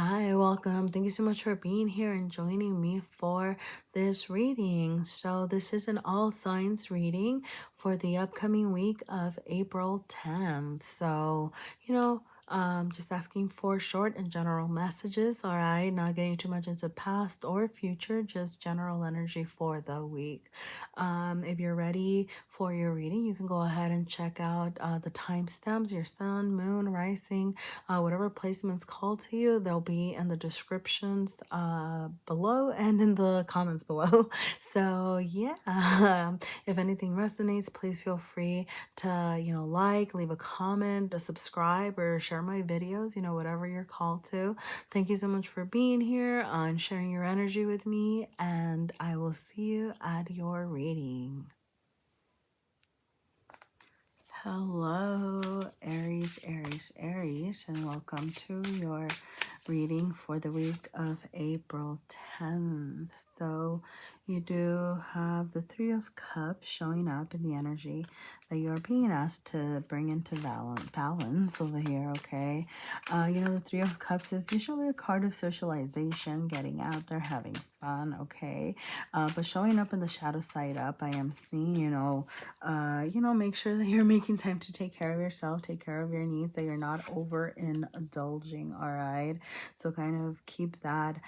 Hi, welcome. Thank you so much for being here and joining me for this reading. So, this is an all signs reading for the upcoming week of April 10th. So, just asking for short and general messages, all right? Not getting too much into past or future, just general energy for the week. If you're ready for your reading, you can go ahead and check out the timestamps, your sun, moon, rising, whatever placements call to you. They'll be in the descriptions below and in the comments below. So yeah, if anything resonates, please feel free to like, leave a comment, to subscribe, or share my videos. Whatever you're called to. Thank you so much for being here and sharing your energy with me, and I will see you at your reading. Hello, Aries, Aries, Aries, and welcome to your reading for the week of April 10th. So you do have the Three of Cups showing up in the energy that you're being asked to bring into balance over here, okay? The Three of Cups is usually a card of socialization, getting out there, having fun, okay? But showing up in the shadow side up, I am seeing, make sure that you're making time to take care of yourself, take care of your needs, that you're not overindulging, all right? So kind of keep that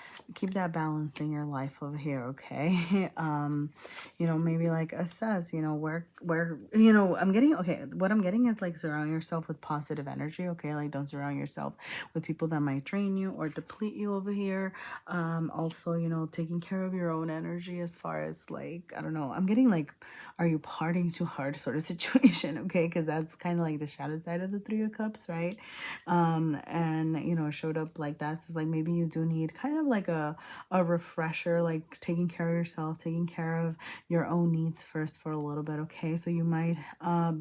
balance in your life over here, okay? Maybe like assess, I'm getting, okay, what I'm getting is like surround yourself with positive energy, okay? Like don't surround yourself with people that might drain you or deplete you over here. Also, taking care of your own energy as far as like, I don't know, I'm getting like, are you partying too hard sort of situation, okay? Because that's kind of like the shadow side of the Three of Cups, right? And showed up like that. So it's like maybe you do need kind of like a refresher, like taking care of yourself, taking care of your own needs first for a little bit, okay? So you might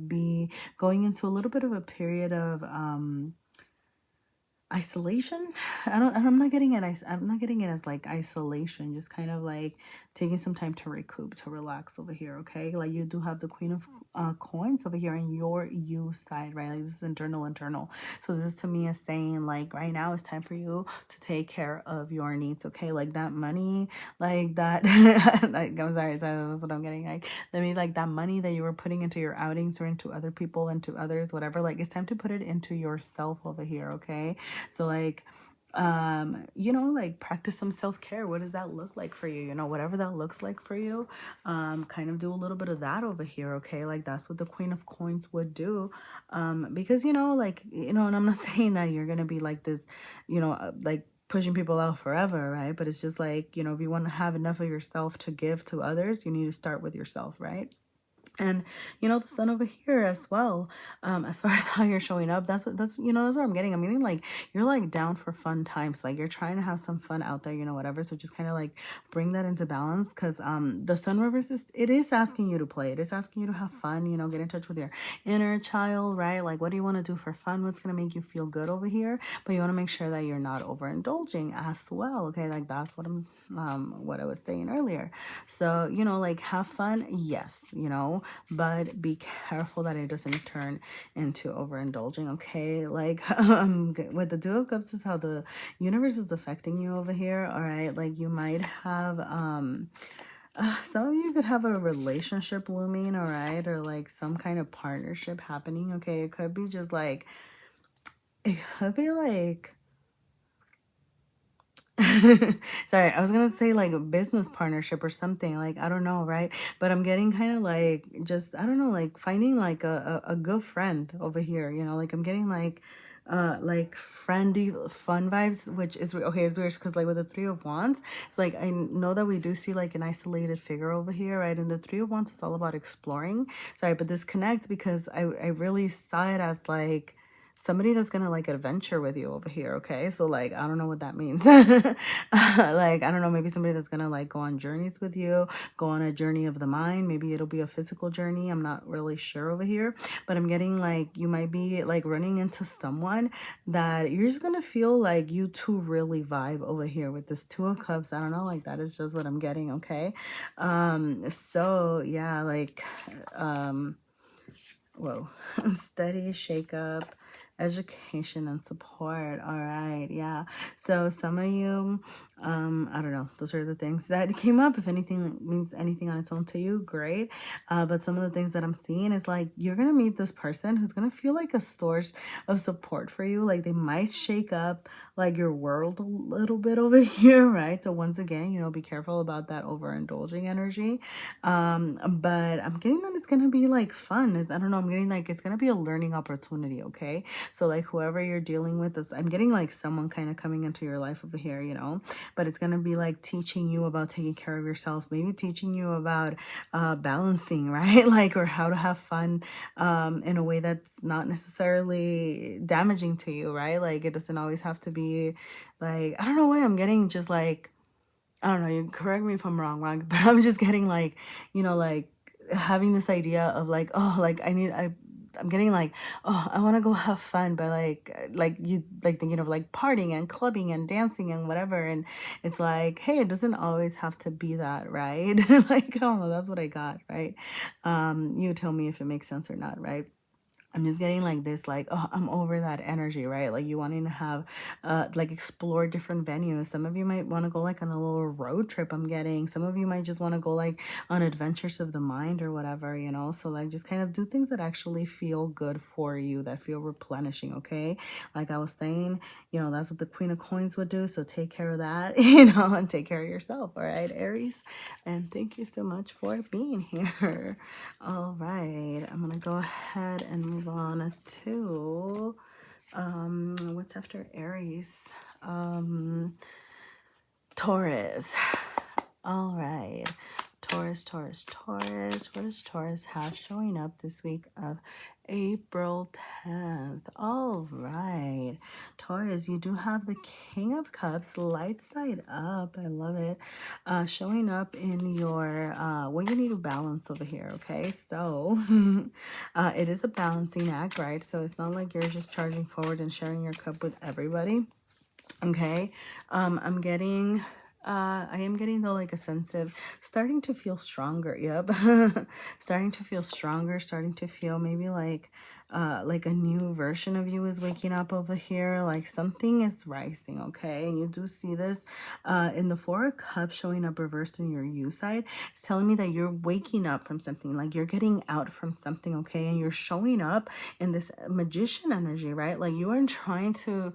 be going into a little bit of a period of isolation. I'm not getting it. I'm not getting it as like isolation, just kind of like taking some time to recoup, to relax over here, okay? Like you do have the Queen of coins over here in your you side, right? Like this is internal. So this is to me is saying like right now it's time for you to take care of your needs, okay? Like that money, like that like I'm sorry, that's what I'm getting. Like like that money that you were putting into your outings or into other people, into others, whatever, like it's time to put it into yourself over here, okay? So like like practice some self-care. What does that look like for you? Whatever that looks like for you, kind of do a little bit of that over here, okay? Like that's what the Queen of Coins would do, because and I'm not saying that you're gonna be like this, like pushing people out forever, right? But it's just like, if you want to have enough of yourself to give to others, you need to start with yourself, right? And the sun over here as well, as far as how you're showing up, that's that's what I'm getting. I'm getting like you're like down for fun times, like you're trying to have some fun out there, whatever. So just kind of like bring that into balance, because the sun reverse it is asking you to play, it is asking you to have fun, get in touch with your inner child, right? Like what do you want to do for fun, what's going to make you feel good over here, but you want to make sure that you're not overindulging as well, okay? Like that's what I'm what I was saying earlier. So like have fun, yes, but be careful that it doesn't turn into overindulging, okay? Like with the Two of Cups is how the universe is affecting you over here, all right? Like you might have some of you could have a relationship looming, all right, or like some kind of partnership happening, okay? It could be just like, it could be like sorry, I was gonna say like a business partnership or something, like I don't know, right? But I'm getting kind of like just I don't know, like finding like a good friend over here, like I'm getting like friendly fun vibes, which is okay. It's weird because like with the Three of Wands, it's like I know that we do see like an isolated figure over here, right? And the Three of Wands is all about exploring. Sorry, but this connects because I really saw it as like somebody that's gonna like adventure with you over here, okay? So like I don't know what that means. Like I don't know, maybe somebody that's gonna like go on journeys with you, go on a journey of the mind. Maybe it'll be a physical journey, I'm not really sure over here, but I'm getting like you might be like running into someone that you're just gonna feel like you two really vibe over here with this Two of Cups. I don't know, like that is just what I'm getting, okay? So yeah, like whoa, steady shake up education and support. All right, yeah. So some of you, I don't know, those are the things that came up. If anything means anything on its own to you, great. But some of the things that I'm seeing is like you're gonna meet this person who's gonna feel like a source of support for you. Like they might shake up like your world a little bit over here, right? So once again, you know, be careful about that overindulging energy. But I'm getting that it's gonna be like fun. I don't know, I'm getting like it's gonna be a learning opportunity, okay? So like whoever you're dealing with is, I'm getting like someone kind of coming into your life over here, you know, but it's gonna be like teaching you about taking care of yourself, maybe teaching you about balancing, right? Like, or how to have fun in a way that's not necessarily damaging to you, right? Like it doesn't always have to be like, I don't know why I'm getting just like, I don't know, you correct me if I'm wrong, but I'm just getting like, you know, like having this idea of like, oh, like I'm getting like, oh, I want to go have fun, but like you like thinking of like partying and clubbing and dancing and whatever, and it's like, hey, it doesn't always have to be that, right? Like, I don't know, that's what I got, right? You tell me if it makes sense or not, right? I'm just getting like this, like, oh, I'm over that energy, right? Like you wanting to have, like explore different venues. Some of you might want to go like on a little road trip. I'm getting, some of you might just want to go like on adventures of the mind or whatever, you know? So like just kind of do things that actually feel good for you, that feel replenishing, okay? Like I was saying, you know, that's what the Queen of Coins would do. So take care of that, you know, and take care of yourself. All right, Aries. And thank you so much for being here. All right, I'm gonna go ahead and move on to what's after Aries? Taurus. All right, Taurus. What does Taurus have showing up this week of April 10th? All right, Taurus, you do have the King of Cups, light side up. I love it. Showing up in your what you need to balance over here. Okay, so it is a balancing act, right? So it's not like you're just charging forward and sharing your cup with everybody. Okay, I'm getting I am getting though like a sense of starting to feel stronger. Yep. Starting to feel stronger, starting to feel maybe like a new version of you is waking up over here, like something is rising. Okay, and you do see this in the Four of Cups showing up reversed in your U side. It's telling me that you're waking up from something, like you're getting out from something. Okay, and you're showing up in this magician energy, right? Like you are trying to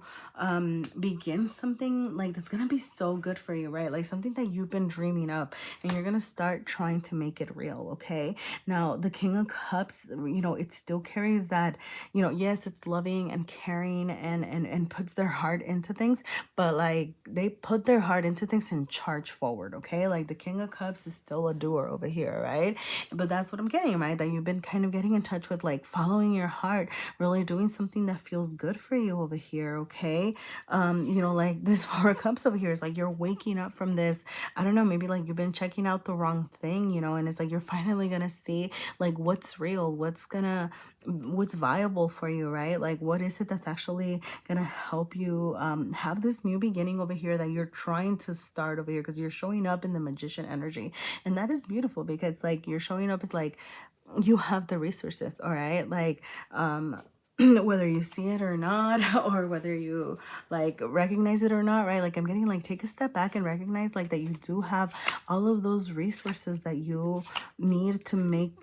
begin something like that's gonna be so good for you, right? Like something that you've been dreaming up, and you're gonna start trying to make it real. Okay, now the King of Cups, you know, it still carries that, you know, yes, it's loving and caring and puts their heart into things, but like they put their heart into things and charge forward. Okay, like the King of Cups is still a doer over here, right? But that's what I'm getting, right? That you've been kind of getting in touch with like following your heart, really doing something that feels good for you over here. Okay, you know, like this Four of Cups over here is like you're waking up from this, I don't know, maybe like you've been checking out the wrong thing, you know, and it's like you're finally gonna see like what's real, what's viable for you, right? Like what is it that's actually gonna help you have this new beginning over here that you're trying to start over here, because you're showing up in the magician energy, and that is beautiful because like you're showing up as like you have the resources. All right, like whether you see it or not, or whether you like recognize it or not, right? Like I'm getting like take a step back and recognize like that you do have all of those resources that you need to make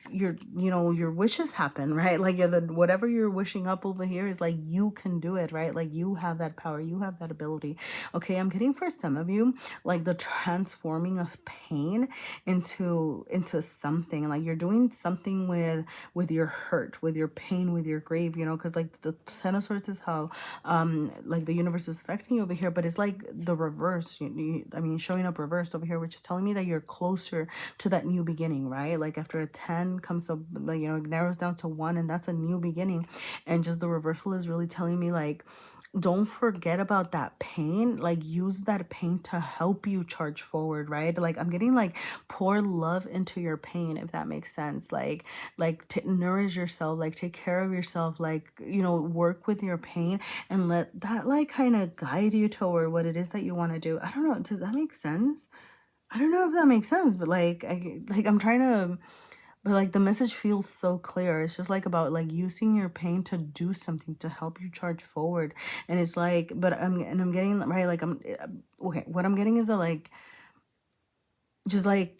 your, you know, your wishes happen, right? Like you're whatever you're wishing up over here is like you can do it, right? Like you have that power, you have that ability. Okay, I'm getting for some of you like the transforming of pain into something, like you're doing something with your hurt, with your pain, with your grief, you know, because like the Ten of Swords is how like the universe is affecting you over here, but it's like the reverse. I mean, showing up reversed over here, which is telling me that you're closer to that new beginning, right? Like after a 10 comes up, like, you know, it narrows down to 1, and that's a new beginning. And just the reversal is really telling me like don't forget about that pain, like use that pain to help you charge forward, right? Like I'm getting like pour love into your pain, if that makes sense. Like nourish yourself, like take care of yourself, like, you know, work with your pain and let that like kind of guide you toward what it is that you want to do. I don't know, does that make sense? I don't know if that makes sense, but like I'm trying to But like the message feels so clear. It's just like about like using your pain to do something to help you charge forward. And it's like, but I'm getting right, like okay, what I'm getting is that like just like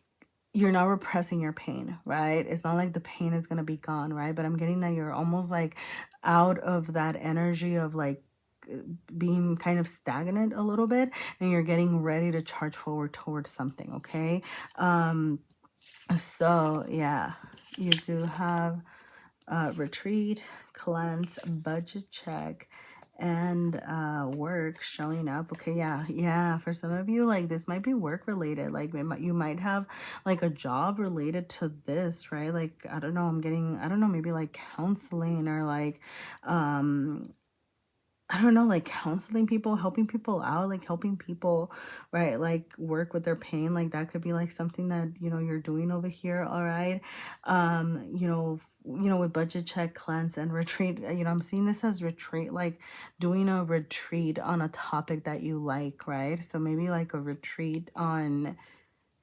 you're not repressing your pain, right? It's not like the pain is gonna be gone, right? But I'm getting that you're almost like out of that energy of like being kind of stagnant a little bit, and you're getting ready to charge forward towards something, okay? So yeah, you do have retreat, cleanse, budget check, and work showing up. Okay, yeah, for some of you, like this might be work related. Like you might have like a job related to this, right? Like I don't know, I'm getting, I don't know, maybe like counseling or like I don't know, like counseling people, helping people out, like helping people, right? Like work with their pain. Like that could be like something that, you know, you're doing over here. All right. With budget check, cleanse, and retreat, you know, I'm seeing this as retreat, like doing a retreat on a topic that you like, right? So maybe like a retreat on,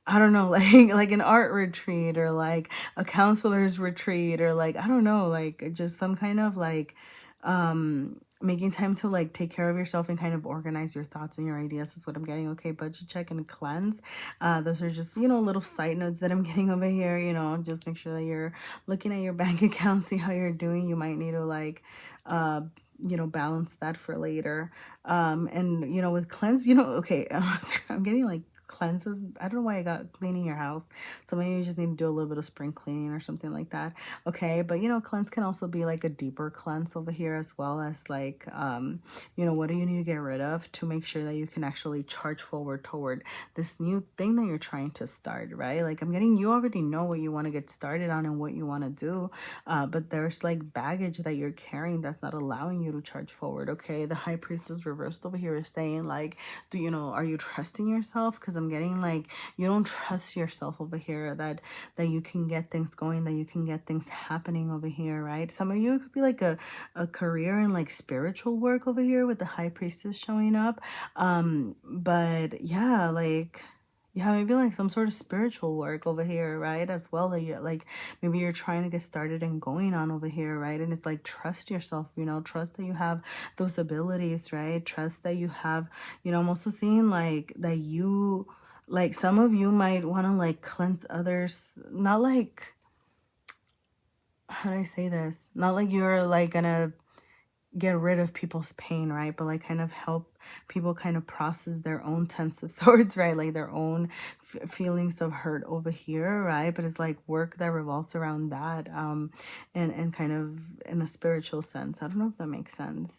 I don't know, like an art retreat or like a counselor's retreat or like I don't know, like just some kind of like making time to like take care of yourself and kind of organize your thoughts and your ideas is what I'm getting. Okay, budget check and cleanse. Those are just, you know, little side notes that I'm getting over here. You know, just make sure that you're looking at your bank account, see how you're doing. You might need to like you know, balance that for later. And you know, with cleanse, you know, okay, I'm getting like cleanses. I don't know why I got cleaning your house. So maybe you just need to do a little bit of spring cleaning or something like that. Okay. But you know, cleanse can also be like a deeper cleanse over here, as well as like, you know, what do you need to get rid of to make sure that you can actually charge forward toward this new thing that you're trying to start, right? Like I'm getting, you already know what you want to get started on and what you want to do. But there's like baggage that you're carrying that's not allowing you to charge forward. Okay. The high priestess reversed over here is saying like, do you know, are you trusting yourself? Because I'm getting like you don't trust yourself over here, that you can get things going, that you can get things happening over here, right? Some of you, it could be like a career in like spiritual work over here with the high priestess showing up. But yeah, like yeah, maybe like some sort of spiritual work over here, right? As well, that you like maybe you're trying to get started and going on over here, right? And it's like trust yourself, you know, trust that you have those abilities, right? Trust that you have, you know, I'm also seeing like that you, like some of you might want to like cleanse others, not like, how do I say this? Not like you're like gonna get rid of people's pain, right? But like kind of help people kind of process their own tense of swords, right? Like their own feelings of hurt over here, right? But it's like work that revolves around that, and kind of in a spiritual sense. I don't know if that makes sense.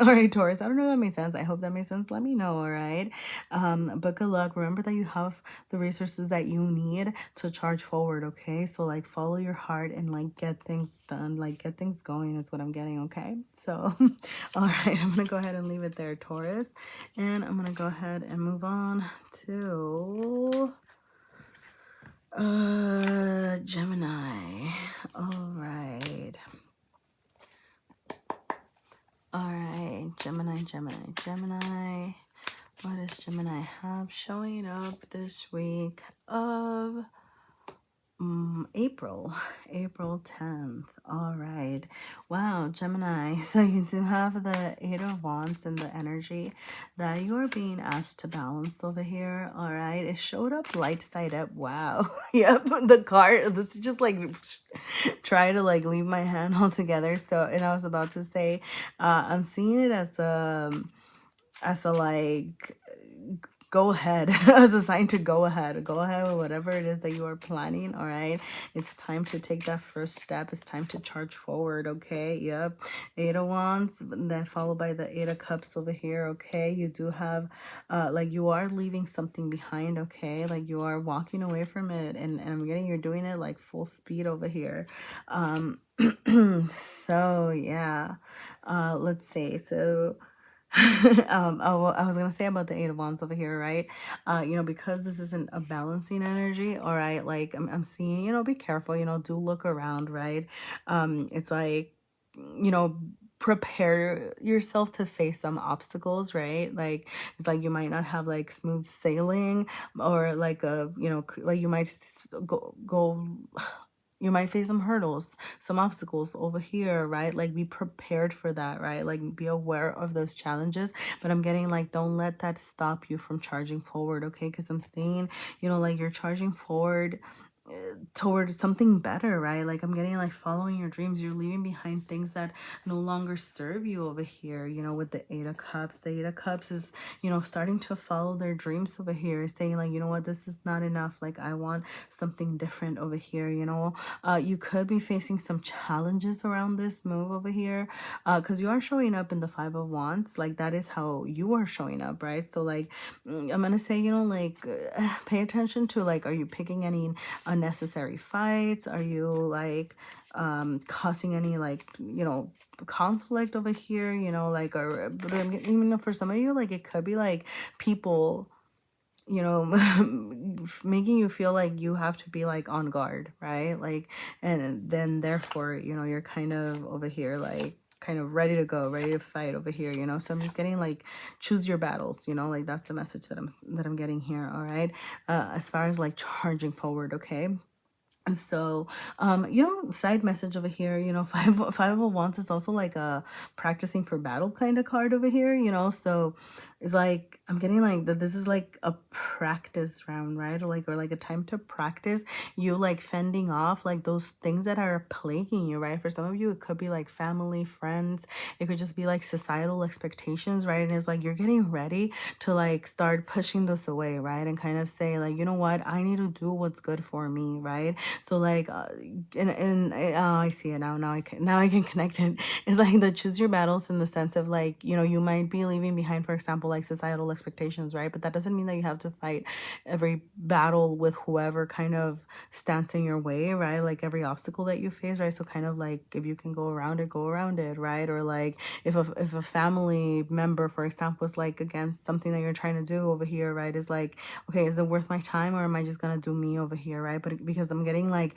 All right, Taurus, I don't know if that makes sense. I hope that makes sense. Let me know. All right. But good luck. Remember that you have the resources that you need to charge forward. Okay, so like follow your heart and like get things done, like get things going is what I'm getting. Okay, so all right, I'm gonna go ahead and leave it there, Taurus, and I'm gonna go ahead and move on to Gemini. All right, Gemini. What does Gemini have showing up this week of April 10th. All right. Wow, Gemini. So you do have the Eight of Wands and the energy that you are being asked to balance over here. All right. It showed up light side up. Wow. Yep. The card. This is just like try to like leave my hand all together. So, and I was about to say, I'm seeing it as a like go ahead, as a sign to go ahead with whatever it is that you are planning. All right, it's time to take that first step. It's time to charge forward. Okay, yep. Eight of Wands, then followed by the Eight of Cups over here. Okay, you do have like you are leaving something behind. Okay, like you are walking away from it, and I'm getting you're doing it like full speed over here. So yeah, let's see. So I was gonna say about the Eight of Wands over here, right? You know, because this isn't a balancing energy, all right, like I'm seeing, you know, be careful, you know, do look around, right? It's like, you know, prepare yourself to face some obstacles, right? Like it's like you might not have like smooth sailing, or like a, you know, like you might go you might face some hurdles, some obstacles over here, right? Like be prepared for that, right? Like be aware of those challenges. But I'm getting like, don't let that stop you from charging forward, okay? Because I'm seeing, you know, like you're charging forward towards something better, right? Like I'm getting like following your dreams. You're leaving behind things that no longer serve you over here, you know, with the Eight of Cups. The Eight of Cups is, you know, starting to follow their dreams over here, saying like, you know what, this is not enough. Like I want something different over here, you know. You could be facing some challenges around this move over here, because you are showing up in the Five of Wands. Like that is how you are showing up, right? So like I'm gonna say, you know, like pay attention to like, are you picking any unnecessary fights? Are you like causing any like, you know, conflict over here, you know, like, or even though for some of you, like it could be like people, you know, making you feel like you have to be like on guard, right? Like, and then therefore, you know, you're kind of over here like kind of ready to go, ready to fight over here, you know. So I'm just getting like, choose your battles, you know, like that's the message that I'm getting here. All right, as far as like charging forward, okay. So you know, side message over here, you know, five of wands is also like a practicing for battle kind of card over here, you know. So it's like I'm getting like that this is like a practice round, right? Or like a time to practice you like fending off like those things that are plaguing you, right? For some of you it could be like family, friends, it could just be like societal expectations, right? And it's like you're getting ready to like start pushing those away, right? And kind of say like, you know what, I need to do what's good for me, right? So like and I see it now. Now I can connect it. It's like the choose your battles in the sense of like, you know, you might be leaving behind, for example, like societal expectations, right? But that doesn't mean that you have to fight every battle with whoever kind of stands in your way, right? Like every obstacle that you face, right? So kind of like if you can go around it, right? Or like if a family member, for example, is like against something that you're trying to do over here, right? Is like, okay, is it worth my time or am I just gonna do me over here, right? But because I'm getting like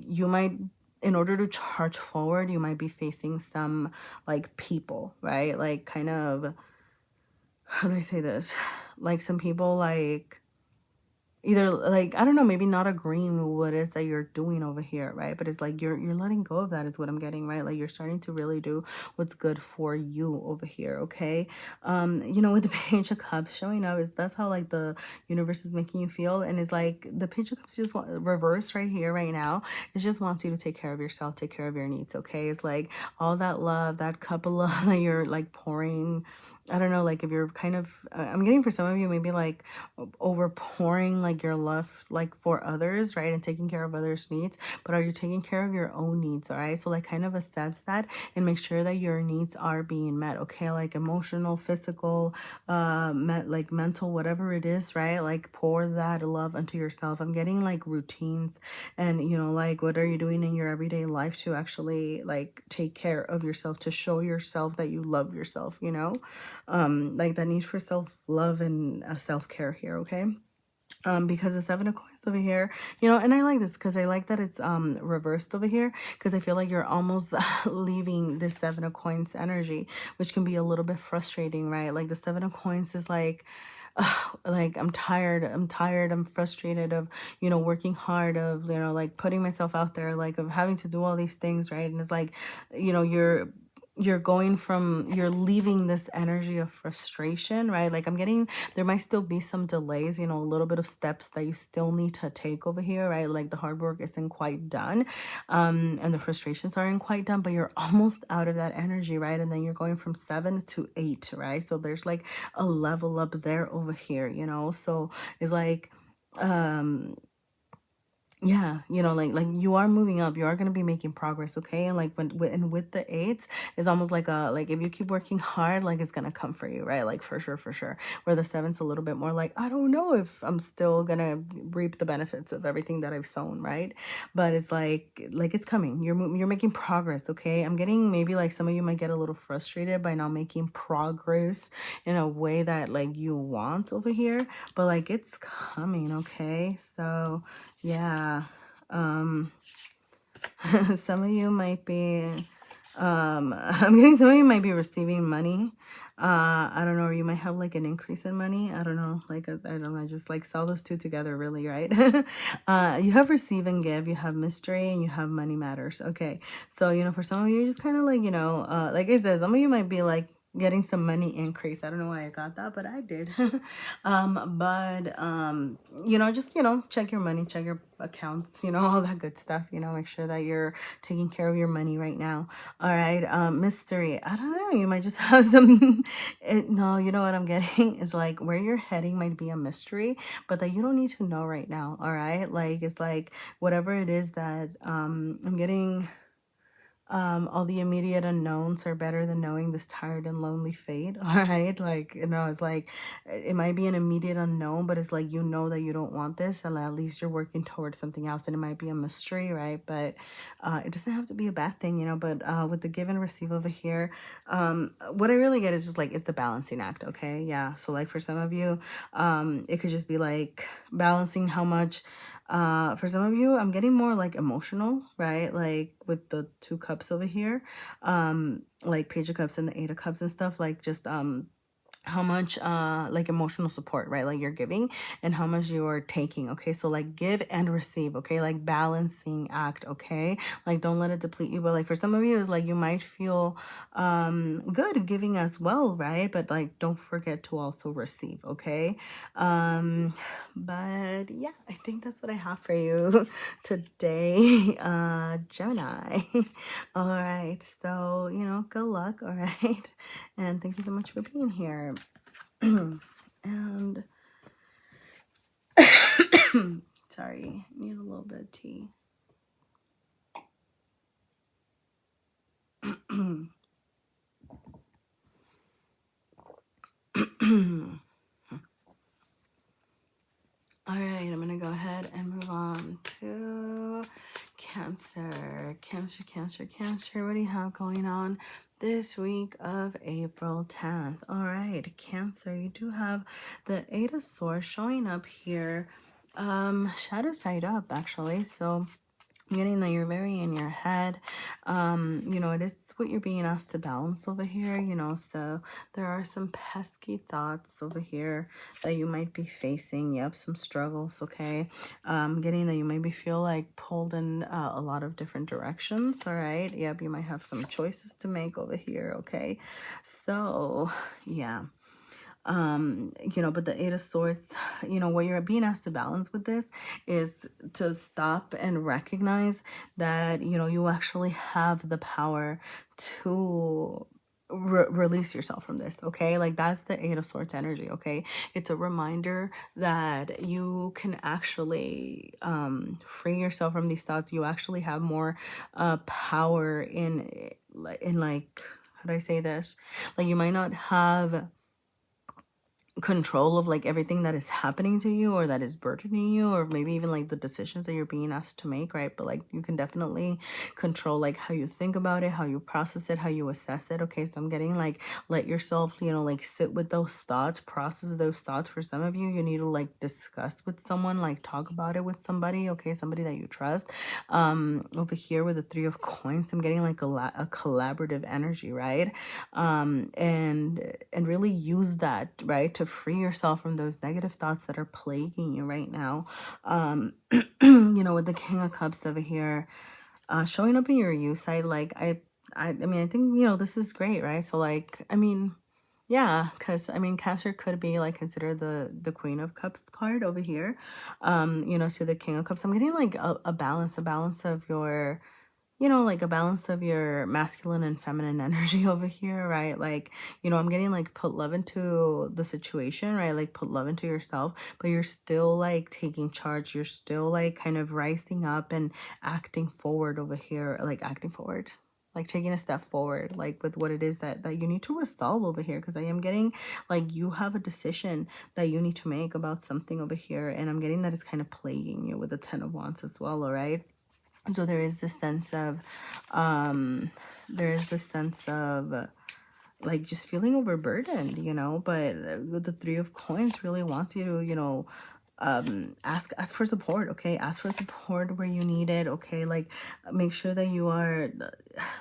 you might, in order to charge forward, you might be facing some like people, right? Like kind of, how do I say this? Like some people like either like, I don't know, maybe not agreeing with what it is that you're doing over here, right? But it's like you're letting go of that is what I'm getting, right? Like you're starting to really do what's good for you over here, okay? You know, with the Page of Cups showing up, is that's how like the universe is making you feel. And it's like the Page of Cups just reverse right here right now, it just wants you to take care of yourself, take care of your needs, okay? It's like all that love, that cup of love that you're like pouring, I don't know, like if you're kind of, I'm getting for some of you maybe like over pouring like your love like for others, right? And taking care of others' needs, but are you taking care of your own needs? All right, so like kind of assess that and make sure that your needs are being met, okay? Like emotional, physical, like mental, whatever it is, right? Like pour that love into yourself. I'm getting like routines and, you know, like what are you doing in your everyday life to actually like take care of yourself, to show yourself that you love yourself, you know? Like that need for self-love and self-care here, okay? Because the Seven of Coins over here, you know, and I like this because I like that it's reversed over here, because I feel like you're almost leaving this Seven of Coins energy, which can be a little bit frustrating, right? Like the Seven of Coins is like, like I'm tired, I'm frustrated of, you know, working hard, of, you know, like putting myself out there, like of having to do all these things, right? And it's like, you know, you're going from, you're leaving this energy of frustration, right? Like I'm getting, there might still be some delays, you know, a little bit of steps that you still need to take over here, right? Like the hard work isn't quite done, and the frustrations aren't quite done, but you're almost out of that energy, right? And then you're going from 7 to 8, right? So there's like a level up there over here, you know? So it's like, yeah, you know, like you are moving up, you are going to be making progress, okay? And like and with the eights, it's almost like a, like if you keep working hard, like it's going to come for you, right? Like for sure. Where the seven's a little bit more like, I don't know if I'm still going to reap the benefits of everything that I've sown, right? But it's like it's coming, you're making progress, okay? I'm getting maybe like some of you might get a little frustrated by not making progress in a way that like you want over here, but like it's coming, okay? So yeah, some of you might be I'm getting some of you might be receiving money. I don't know, or you might have like an increase in money. I don't know, like I don't know, just like sell those two together, really, right? You have receive and give, you have mystery, and you have money matters. Okay, so you know, for some of you, just kind of like, you know, like I said, some of you might be like getting some money increase. I don't know why I got that, but I did. You know, just, you know, check your money, check your accounts, you know, all that good stuff, you know, make sure that you're taking care of your money right now. All right. Mystery, I don't know, you might just have some no, you know what I'm getting is like where you're heading might be a mystery, but that you don't need to know right now. All right, like it's like whatever it is that I'm getting, all the immediate unknowns are better than knowing this tired and lonely fate. All right, like, you know, it's like it might be an immediate unknown, but it's like, you know, that you don't want this, and at least you're working towards something else, and it might be a mystery, right? But it doesn't have to be a bad thing, you know. But with the give and receive over here, what I really get is just like, it's the balancing act. Okay, yeah, so like for some of you, it could just be like balancing how much. For some of you, I'm getting more like emotional, right? Like with the 2 cups over here, like Page of Cups and the 8 of Cups and stuff, like just how much like emotional support, right, like you're giving, and how much you're taking. Okay, so like give and receive. Okay, like balancing act. Okay, like don't let it deplete you. But like for some of you, is like you might feel good giving as well, right? But like don't forget to also receive. Okay, but yeah, I think that's what I have for you today, Gemini. All right, so you know, good luck. All right, and thank you so much for being here. And sorry, need a little bit of tea. All right, I'm gonna go ahead and move on to Cancer. Cancer. What do you have going on this week of April 10th? All right, Cancer, you do have the 8 of Swords showing up here. Shadow side up, actually. So getting that you're very in your head. You know, it is what you're being asked to balance over here, you know, so there are some pesky thoughts over here that you might be facing. Yep, some struggles. Okay, getting that you maybe feel like pulled in a lot of different directions. All right, yep, you might have some choices to make over here. Okay, so yeah, you know, but the 8 of Swords, you know, what you're being asked to balance with this is to stop and recognize that, you know, you actually have the power to release yourself from this. Okay, like that's the 8 of Swords energy. Okay, it's a reminder that you can actually free yourself from these thoughts. You actually have more power in like, how do I say this, like you might not have control of like everything that is happening to you or that is burdening you, or maybe even like the decisions that you're being asked to make, right? But like you can definitely control like how you think about it, how you process it, how you assess it. Okay, so I'm getting like, let yourself, you know, like sit with those thoughts, process those thoughts. For some of you, you need to like discuss with someone, like talk about it with somebody. Okay, somebody that you trust. Over here with the 3 of Coins, I'm getting like a collaborative energy, right? And really use that, right, to free yourself from those negative thoughts that are plaguing you right now. You know, with the King of Cups over here, showing up in your youth side, like I mean, I think, you know, this is great, right? So like, I mean, yeah, because I mean, Cancer could be like considered the Queen of Cups card over here. You know, so the King of Cups, I'm getting like a balance of your, you know, like a balance of your masculine and feminine energy over here, right? Like, you know, I'm getting like put love into the situation, right? Like put love into yourself, but you're still like taking charge. You're still like kind of rising up and acting forward over here, like acting forward, like taking a step forward, like with what it is that you need to resolve over here. Because I am getting like you have a decision that you need to make about something over here, and I'm getting that it's kind of plaguing you with the 10 of Wands as well. All right, so there is this sense of like just feeling overburdened, you know. But the 3 of Coins really wants you to, you know, ask for support, okay? Ask for support where you need it, okay? Like, make sure that you are,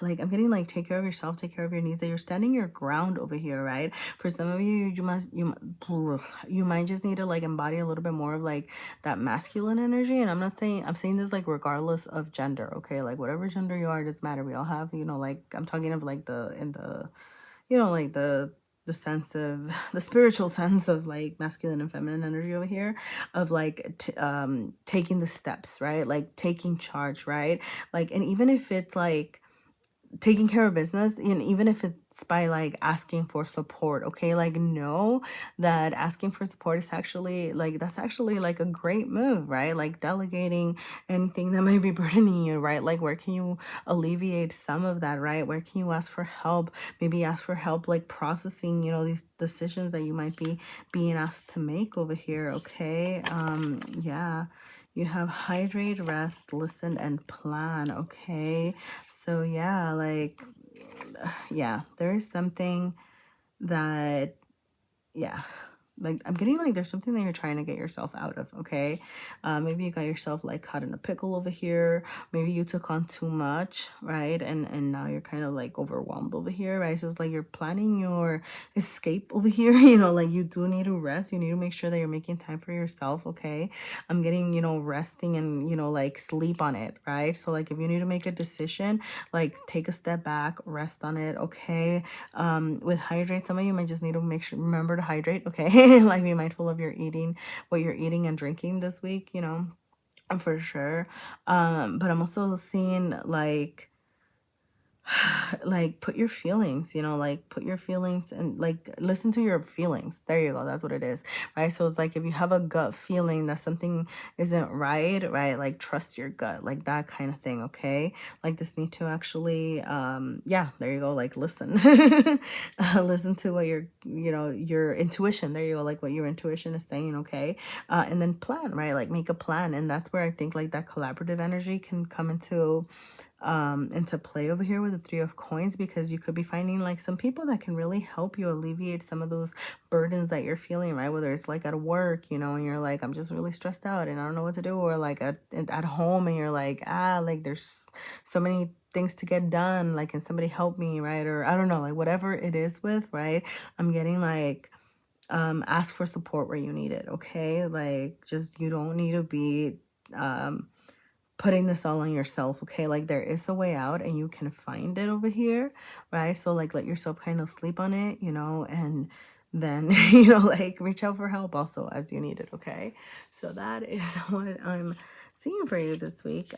like, I'm getting like, take care of yourself, take care of your needs, that you're standing your ground over here, right? For some of you, you might just need to like embody a little bit more of like that masculine energy. And I'm saying this like regardless of gender, okay? Like, whatever gender you are, it doesn't matter. We all have, you know, like, I'm talking of like you know, like the sense of the spiritual sense of like masculine and feminine energy over here, of like taking the steps, right? Like taking charge, right? Like, and even if it's like taking care of business, and even if it's by like asking for support, okay? Like, know that asking for support is actually like, that's actually like a great move, right? Like delegating anything that might be burdening you, right? Like, where can you alleviate some of that, right? Where can you ask for help? Maybe ask for help like processing, you know, these decisions that you might be being asked to make over here, okay? Yeah, you have hydrate, rest, listen, and plan, okay? So yeah, like, yeah, there is something that, yeah, like, I'm getting like there's something that you're trying to get yourself out of, okay? Maybe you got yourself like caught in a pickle over here. Maybe you took on too much, right? And now you're kind of like overwhelmed over here, right? So it's like you're planning your escape over here. You know, like, you do need to rest. You need to make sure that you're making time for yourself, okay? I'm getting, you know, resting and, you know, like, sleep on it, right? So like, if you need to make a decision, like, take a step back, rest on it, okay? With hydrate, some of you might just need to make sure, remember to hydrate, okay? Like, be mindful of your eating, what you're eating and drinking this week, you know, for sure. But I'm also seeing like, like, put your feelings, you know, like, put your feelings and like listen to your feelings. There you go. That's what it is, right? So it's like, if you have a gut feeling that something isn't right, right? Like, trust your gut, like that kind of thing, okay? Like, this need to actually, yeah, there you go. Like, listen, listen to what you know, your intuition. There you go. Like, what your intuition is saying, okay? And then plan, right? Like, make a plan. And that's where I think like that collaborative energy can come into play over here with the Three of Coins, because you could be finding like some people that can really help you alleviate some of those burdens that you're feeling, right? Whether it's like at work, you know, and you're like, I'm just really stressed out and I don't know what to do, or like at home and you're like, like, there's so many things to get done, like, can somebody help me, right? Or I don't know, like, whatever it is with, right? I'm getting like, ask for support where you need it, okay? Like, just, you don't need to be putting this all on yourself, okay? Like, there is a way out and you can find it over here, right? So like, let yourself kind of sleep on it, you know, and then you know, like, reach out for help also as you need it, okay? So that is what I'm seeing for you this week,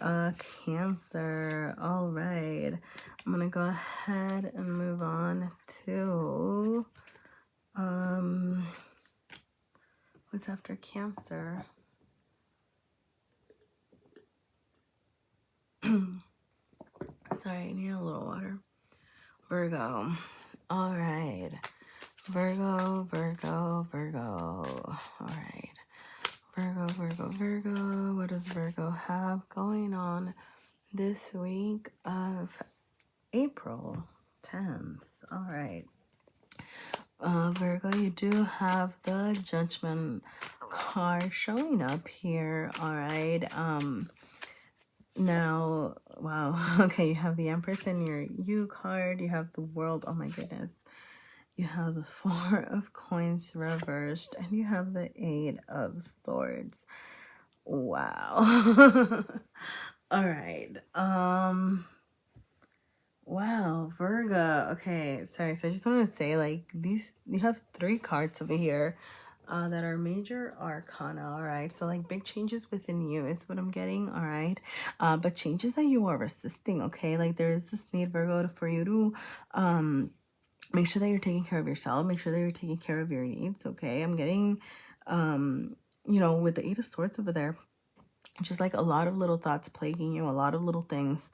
Cancer. All right, I'm gonna go ahead and move on to what's after Cancer. Sorry, I need a little water. Virgo. All right. Virgo. All right. Virgo. What does Virgo have going on this week of April 10th? All right. Virgo, you do have the Judgment card showing up here. All right. Now, wow. Okay, you have the Empress in your U card. You have the World. Oh my goodness. You have the Four of Coins reversed, and you have the Eight of Swords. Wow. All right. Wow, Virgo. Okay, sorry. So I just want to say, like, these, you have 3 cards over here that are major arcana. All right, so like, big changes within you is what I'm getting. All right, but changes that you are resisting. Okay, like, there is this need, Virgo, for you to make sure that you're taking care of yourself. Make sure that you're taking care of your needs. Okay, I'm getting you know, with the Eight of Swords over there, just like a lot of little thoughts plaguing you, a lot of little things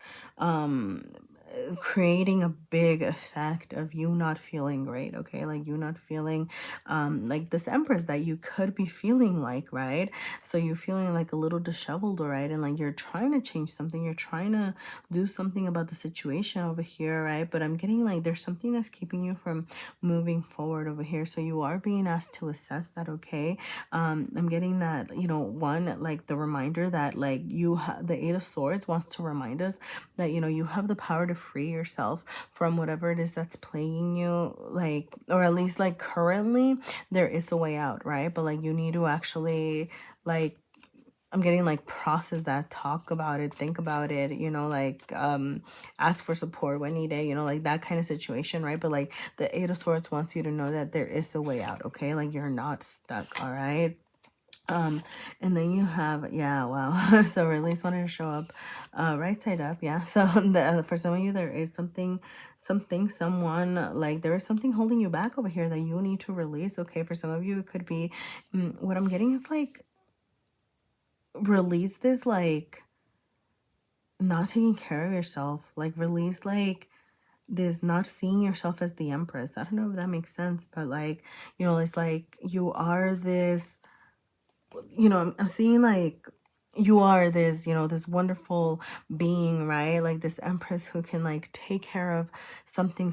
creating a big effect of you not feeling great, okay? Like you not feeling like this Empress that you could be feeling like, right? So you're feeling like a little disheveled, right? And like you're trying to change something, you're trying to do something about the situation over here, right? But I'm getting like there's something that's keeping you from moving forward over here. So you are being asked to assess that, okay? I'm getting that, you know, one, like the reminder that like the Eight of Swords wants to remind us that, you know, you have the power to free yourself from whatever it is that's plaguing you, like, or at least like currently there is a way out, right? But like you need to actually like, I'm getting like process that, talk about it, think about it, you know, like ask for support when needed, you know, like that kind of situation, right? But like the Eight of Swords wants you to know that there is a way out, okay? Like you're not stuck, all right? And then you have, yeah, wow. So release wanted to show up right side up, yeah. So for some of you there is something, someone, like there is something holding you back over here that you need to release, okay? For some of you it could be what I'm getting is like release this, like not taking care of yourself, like release like this not seeing yourself as the Empress. I don't know if that makes sense, but like, you know, it's like you are this, you know, I'm seeing like you are this, you know, this wonderful being, right? Like this Empress who can like take care of something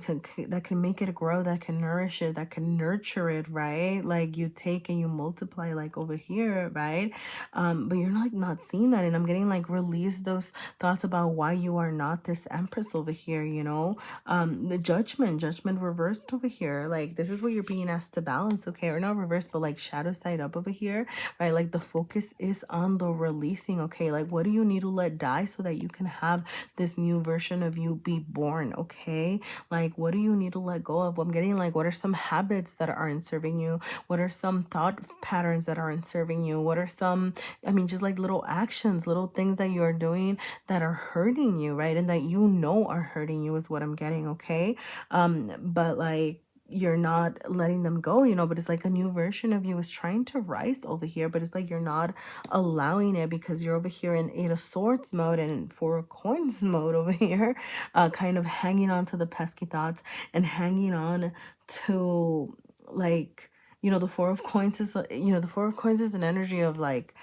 that can make it grow, that can nourish it, that can nurture it, right? Like you take and you multiply, like over here, right? But you're not seeing that, and I'm getting like release those thoughts about why you are not this Empress over here, you know. The judgment reversed over here, like this is what you're being asked to balance, okay? Or not reversed, but like shadow side up over here, right? Like the focus is on the releasing, okay? Like what do you need to let die so that you can have this new version of you be born, okay? Like what do you need to let go of? I'm getting like, what are some habits that aren't serving you? What are some thought patterns that aren't serving you? What are some, I mean, just like little actions, little things that you are doing that are hurting you, right? And that you know are hurting you is what I'm getting, okay? But like you're not letting them go, you know, but it's like a new version of you is trying to rise over here, but it's like you're not allowing it because you're over here in Eight of Swords mode and Four of Coins mode over here, kind of hanging on to the pesky thoughts and hanging on to like, you know, the Four of Coins is, you know, the Four of Coins is an energy of like,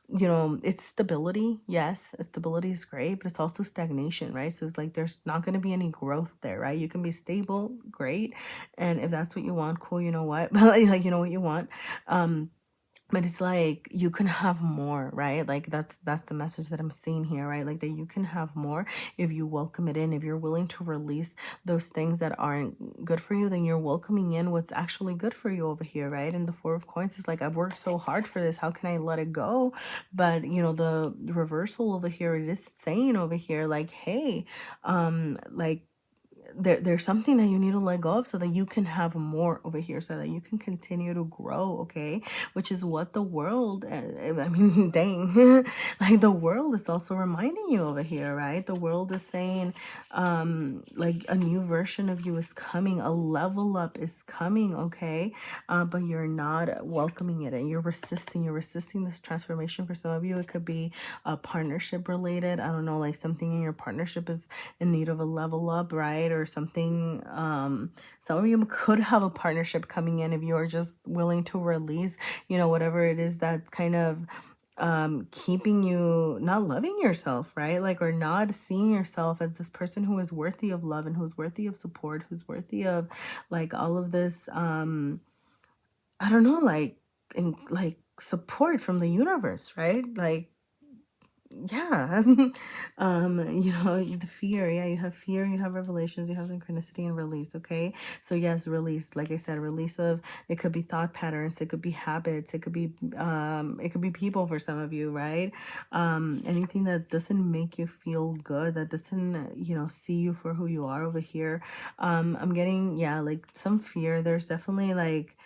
you know, it's stability. Yes, stability is great, but it's also stagnation, right? So it's like there's not going to be any growth there, right? You can be stable, great, and if that's what you want, cool, you know what, but like you know what you want. But it's like you can have more, right? Like that's the message that I'm seeing here, right? Like that you can have more if you welcome it in. If you're willing to release those things that aren't good for you, then you're welcoming in what's actually good for you over here, right? And the Four of Coins is like, I've worked so hard for this, how can I let it go? But you know, the reversal over here, it is saying over here like, hey, like there's something that you need to let go of so that you can have more over here, so that you can continue to grow, okay? Which is what the world, I mean, dang, like the world is also reminding you over here, right? The world is saying like a new version of you is coming, a level up is coming, okay? But you're not welcoming it, and you're resisting this transformation. For some of you it could be a partnership related, I don't know, like something in your partnership is in need of a level up, right? Or something, some of you could have a partnership coming in if you're just willing to release, you know, whatever it is that kind of keeping you not loving yourself, right? Like, or not seeing yourself as this person who is worthy of love and who's worthy of support, who's worthy of like all of this I don't know, like, and like support from the universe, right? Like, yeah. You know, the fear, yeah, you have fear, you have revelations, you have synchronicity and release, okay? So yes, release, like I said, release of, it could be thought patterns, it could be habits, it could be people for some of you, right? Anything that doesn't make you feel good, that doesn't, you know, see you for who you are over here. I'm getting, yeah, like some fear. There's definitely like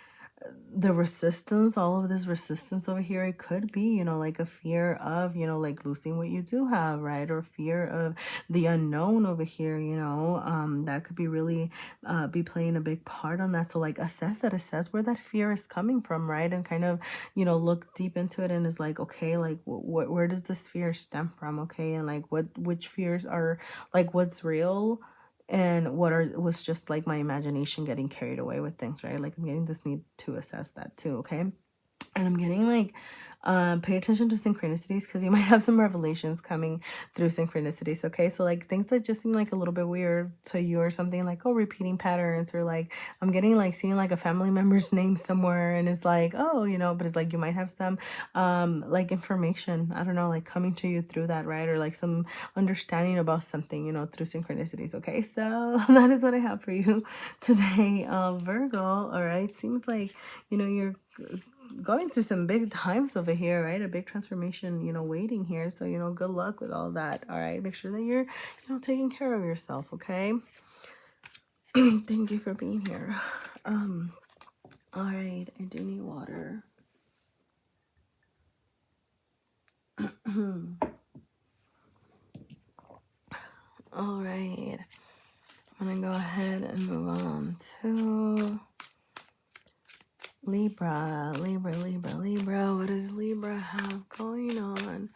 the resistance, all of this resistance over here. It could be, you know, like a fear of, you know, like losing what you do have, right? Or fear of the unknown over here, you know. That could be really be playing a big part on that. So like assess where that fear is coming from, right? And kind of, you know, look deep into it and is like, okay, like where does this fear stem from, okay? And like which fears are like what's real, and what was just like my imagination getting carried away with things, right? Like I'm getting this need to assess that too, okay? And I'm getting like, pay attention to synchronicities, because you might have some revelations coming through synchronicities, okay? So like things that just seem like a little bit weird to you, or something like, oh, repeating patterns, or like I'm getting like seeing like a family member's name somewhere, and it's like, oh, you know, but it's like you might have some like information, I don't know, like coming to you through that, right? Or like some understanding about something, you know, through synchronicities, okay? So that is what I have for you today, Virgo. All right, seems like, you know, you're going through some big times over here, right? A big transformation, you know, waiting here. So, you know, good luck with all that. All right, make sure that you're, you know, taking care of yourself, okay? Thank you for being here. All right, I do need water. All right, I'm gonna go ahead and move on to Libra. Libra. What does Libra have going on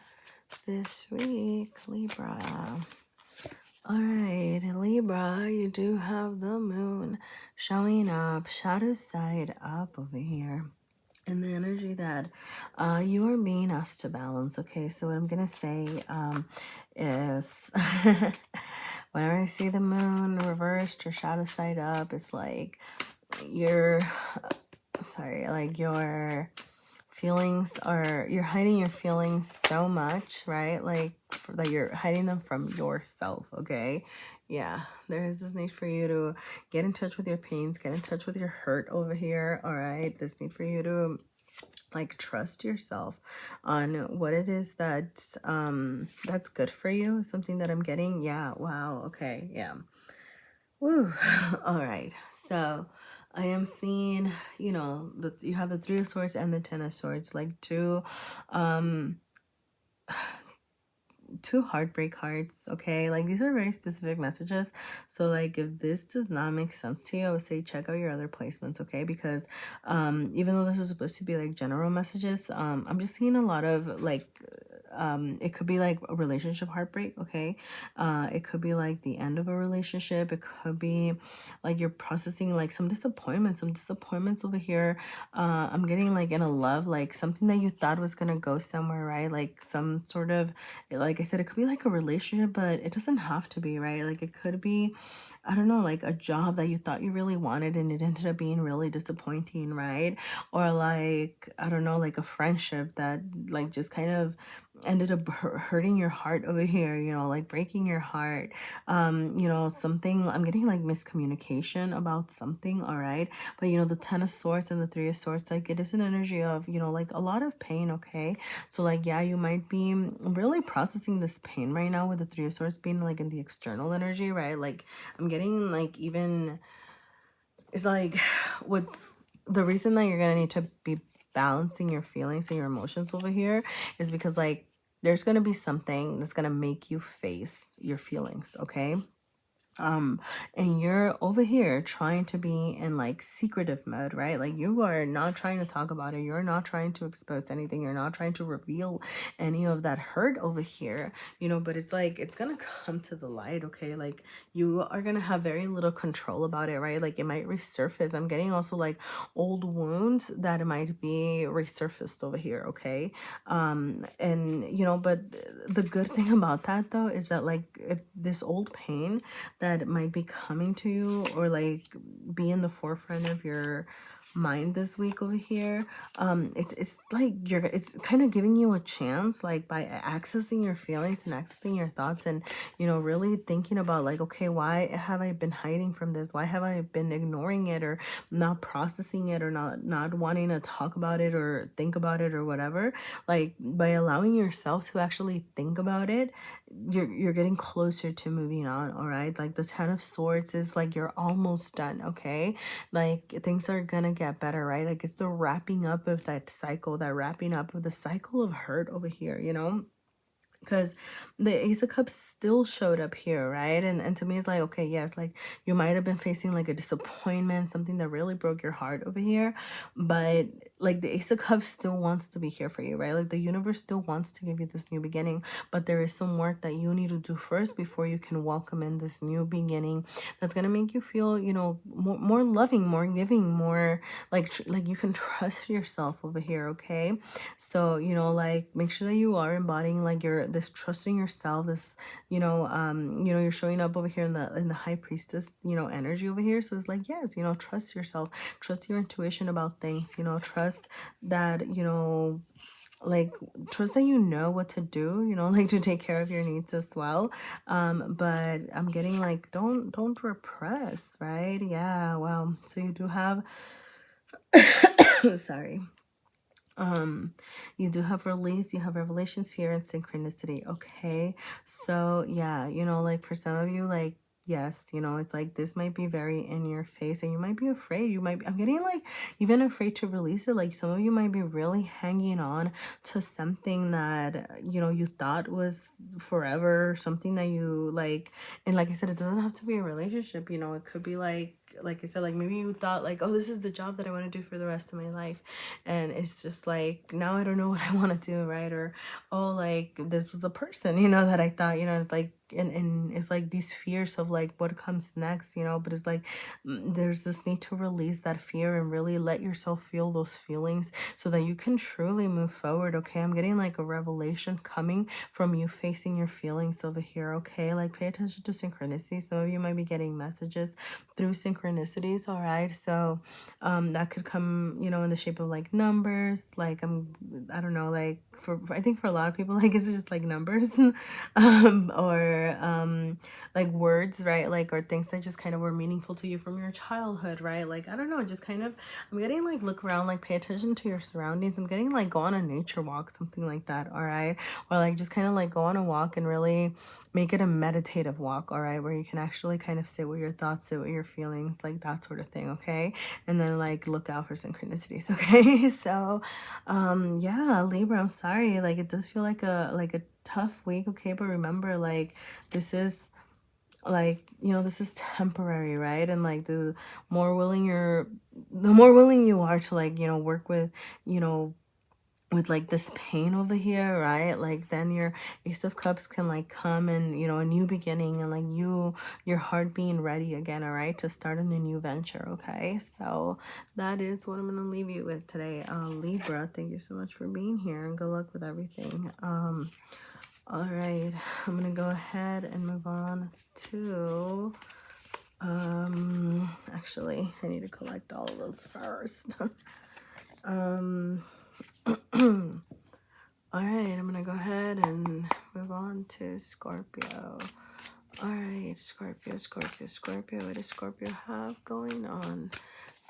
this week? Libra. All right, Libra, you do have the moon showing up, shadow side up over here. And the energy that you are being asked to balance. Okay, so what I'm going to say is whenever I see the moon reversed or shadow side up, it's like you're, sorry, like your feelings are, you're hiding your feelings so much, right? Like that you're hiding them from yourself, okay? Yeah, there is this need for you to get in touch with your pains, get in touch with your hurt over here, all right? This need for you to like trust yourself on what it is that's good for you. Something that I'm getting. Yeah, wow, okay, yeah. Woo. All right, so I am seeing, you know, you have the Three of Swords and the Ten of Swords, like two heartbreak cards, okay? Like these are very specific messages. So like if this does not make sense to you, I would say check out your other placements, okay? Because even though this is supposed to be like general messages, I'm just seeing a lot of like it could be like a relationship heartbreak, okay? It could be like the end of a relationship. It could be like you're processing like some disappointments over here. I'm getting like in a love, like something that you thought was gonna go somewhere, right? Like some sort of, like I said, it could be like a relationship, but it doesn't have to be, right? Like it could be, I don't know, like a job that you thought you really wanted and it ended up being really disappointing, right? Or like, I don't know, like a friendship that like just kind of ended up hurting your heart over here, you know, like breaking your heart. You know, something, I'm getting like miscommunication about something, all right? But you know, the Ten of Swords and the Three of Swords, like it is an energy of, you know, like a lot of pain, okay? So like, yeah, you might be really processing this pain right now with the Three of Swords being like in the external energy, right? Like I'm getting like even, it's like what's the reason that you're gonna need to be balancing your feelings and your emotions over here is because like there's gonna be something that's gonna make you face your feelings, okay? And you're over here trying to be in like secretive mode, right? Like you are not trying to talk about it, you're not trying to expose anything, you're not trying to reveal any of that hurt over here, you know, but it's like it's gonna come to the light, okay? Like you are gonna have very little control about it, right? Like it might resurface. I'm getting also like old wounds that it might be resurfaced over here, okay? And you know, but the good thing about that though is that like if this old pain that might be coming to you or like be in the forefront of your mind this week over here, it's like it's kind of giving you a chance, like by accessing your feelings and accessing your thoughts and, you know, really thinking about like, okay, why have I been hiding from this? Why have I been ignoring it or not processing it or not wanting to talk about it or think about it or whatever? Like by allowing yourself to actually think about it, you're getting closer to moving on, all right? Like the Ten of Swords is like you're almost done, okay? Like things are gonna get better, right? Like it's the wrapping up of that cycle, that wrapping up of the cycle of hurt over here, you know? because the Ace of Cups still showed up here, right? And to me, it's like, okay, yes, like you might have been facing like a disappointment, something that really broke your heart over here, but like the Ace of Cups still wants to be here for you, right? Like the universe still wants to give you this new beginning, but there is some work that you need to do first before you can welcome in this new beginning that's gonna make you feel, you know, more loving, more giving, more like you can trust yourself over here, okay? So, you know, like make sure that you are embodying like your this trusting yourself, this, you know, you're showing up over here in the high priestess, you know, energy over here. So it's like, yes, you know, trust yourself, trust your intuition about things, you know, trust that, you know, like trust that you know what to do, you know, like to take care of your needs as well. But I'm getting like don't repress, right? Yeah, wow. So you do have sorry, you do have release, you have revelations, fear, and synchronicity. Okay, so yeah, you know, like for some of you, like yes, you know, it's like this might be very in your face and you might be afraid, you might be, I'm getting like even afraid to release it. Like some of you might be really hanging on to something that, you know, you thought was forever, something that you like. And like I said, it doesn't have to be a relationship, you know, it could be like I said, like maybe you thought like, oh, this is the job that I want to do for the rest of my life, and it's just like now I don't know what I want to do, right? Or oh, like this was the person, you know, that I thought, you know, it's like and it's like these fears of like what comes next, you know. But it's like there's this need to release that fear and really let yourself feel those feelings so that you can truly move forward. Okay, I'm getting like a revelation coming from you facing your feelings over here. Okay, like pay attention to synchronicity. Some of you might be getting messages through synchronicities. All right, so that could come, you know, in the shape of like numbers, like I don't know, like I think for a lot of people like it's just like numbers or like words, right? Like or things that just kind of were meaningful to you from your childhood, right? Like I don't know, just kind of I'm getting like look around, like pay attention to your surroundings. I'm getting like go on a nature walk, something like that. All right, or like just kind of like go on a walk and really make it a meditative walk, all right, where you can actually kind of sit with your thoughts, sit with your feelings, like that sort of thing. Okay, and then like look out for synchronicities. Okay, so yeah, Libra, I'm sorry, like it does feel like a tough week. Okay, but remember, like this is like, you know, this is temporary, right? And like the more willing you are to like, you know, work with, you know, with like this pain over here, right? Like then your Ace of Cups can like come and, you know, a new beginning and like your heart being ready again, all right, to start on a new venture. Okay, so that is what I'm gonna leave you with today. Libra, thank you so much for being here and good luck with everything. All right, I'm gonna go ahead and move on to actually I need to collect all of those first. All right, I'm gonna go ahead and move on to Scorpio. All right, Scorpio. What does Scorpio have going on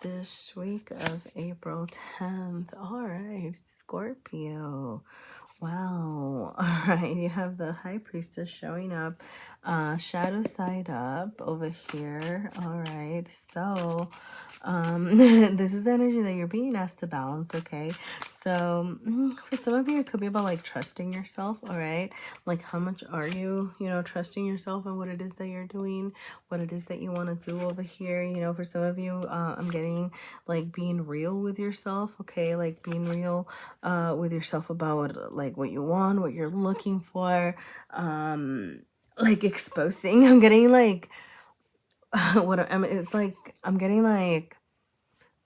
this week of April 10th? All right, Scorpio. Wow. All right, you have the High Priestess showing up, shadow side up over here. All right, so this is energy that you're being asked to balance. Okay, so for some of you it could be about like trusting yourself. All right, like how much are you, you know, trusting yourself and what it is that you're doing, what it is that you want to do over here. You know, for some of you I'm getting like being real with yourself. Okay, like being real with yourself about like what you want, what you're looking for, like exposing. I'm getting like it's like I'm getting like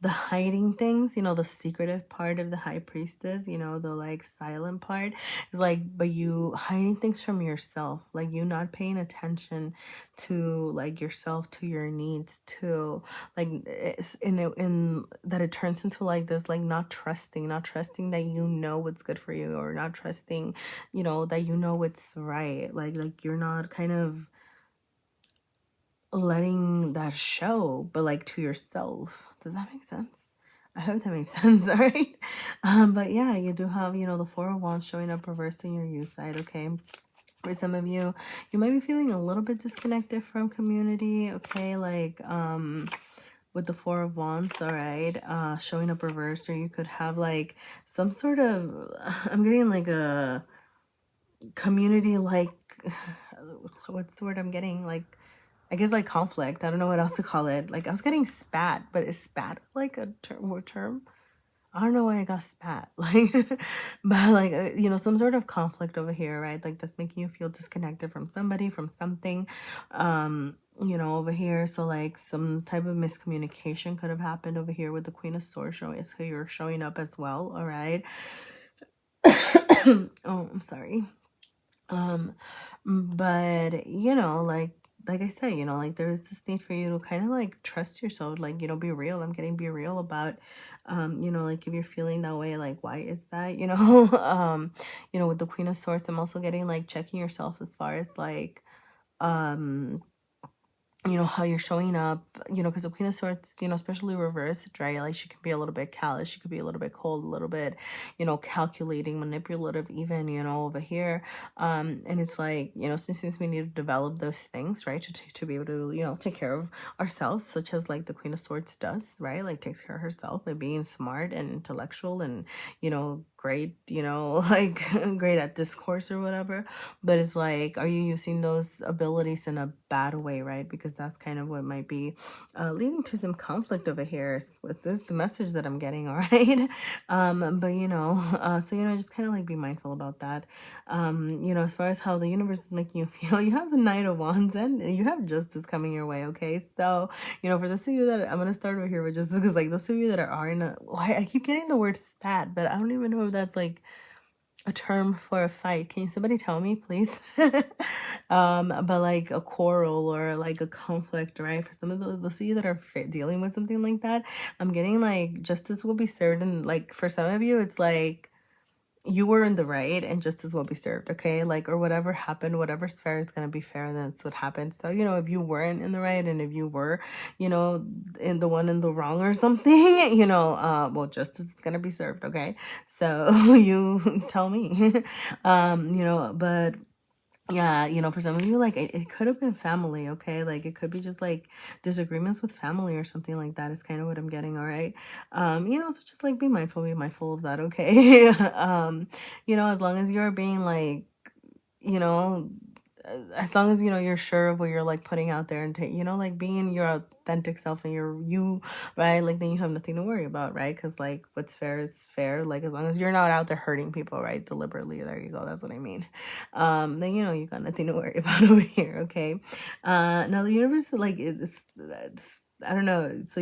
the hiding things, you know, the secretive part of the High Priestess, you know, the like silent part is like, but you hiding things from yourself, like you not paying attention to like yourself, to your needs, to like it's in that it turns into like this, like not trusting that you know what's good for you, or not trusting, you know, that you know what's right, like you're not kind of letting that show, but like to yourself. Does that make sense? I hope that makes sense. All right. But yeah, you do have, you know, the Four of Wands showing up reversed in your you side. Okay, for some of you, you might be feeling a little bit disconnected from community. Okay, like with the Four of Wands, all right, showing up reversed, or you could have like some sort of I'm getting like a community, like, what's the word I'm getting? Like, I guess like conflict. I don't know what else to call it. Like I was getting spat, but is spat like a term? I don't know why I got spat. Like, but like, some sort of conflict over here, right? Like that's making you feel disconnected from somebody, from something, over here. So like some type of miscommunication could have happened over here with the Queen of Swords showing. So you're showing up as well. All right. Oh, I'm sorry. Um, but like I said, like there's this need for you to kind of like trust yourself, like, be real. I'm getting be real about, like if you're feeling that way, like why is that, with the Queen of Swords, I'm also getting like checking yourself as far as like, um how you're showing up, because the Queen of Swords, especially reversed, right? Like she can be a little bit callous, she could be a little bit cold, a little bit, calculating, manipulative, even, over here. And it's like, since we need to develop those things, right, to be able to, take care of ourselves, such as like the Queen of Swords does, right? Like takes care of herself by being smart and intellectual and, great, like great at discourse or whatever. But it's like, are you using those abilities in a bad way, right? Because that's kind of what might be leading to some conflict over here. Was this the message that I'm getting? All right. But so just kind of like be mindful about that. As far as how the universe is making you feel, you have the Knight of Wands and you have justice coming your way. Okay, so for those of you that I'm gonna start over here with justice, because like those of you that are in a, I keep getting the word spat, but I don't even know if that's like a term for a fight. Can somebody tell me, please? But like a quarrel or like a conflict, right? For some of those of you that are dealing with something like that, I'm getting like justice will be served, and like for some of you, it's like you were in the right and justice will be served, okay? Like, or whatever happened, whatever's fair is going to be fair, and that's what happened. So if you weren't in the right and if you were in the one in the wrong or something, well, justice is going to be served, okay? So you tell me. But yeah, for some of you, like it could have been family, okay? Like it could be just like disagreements with family or something like that is kind of what I'm getting, all right? So just like be mindful of that, okay? As long as you're being like, you know, as long as you're sure of what you're like putting out there and like being your authentic self and you, right? Like then you have nothing to worry about, right? Because like what's fair is fair. Like as long as you're not out there hurting people, right, deliberately, there you go, that's what I mean. Then you got nothing to worry about over here, okay? Now the universe, like it's I don't know. So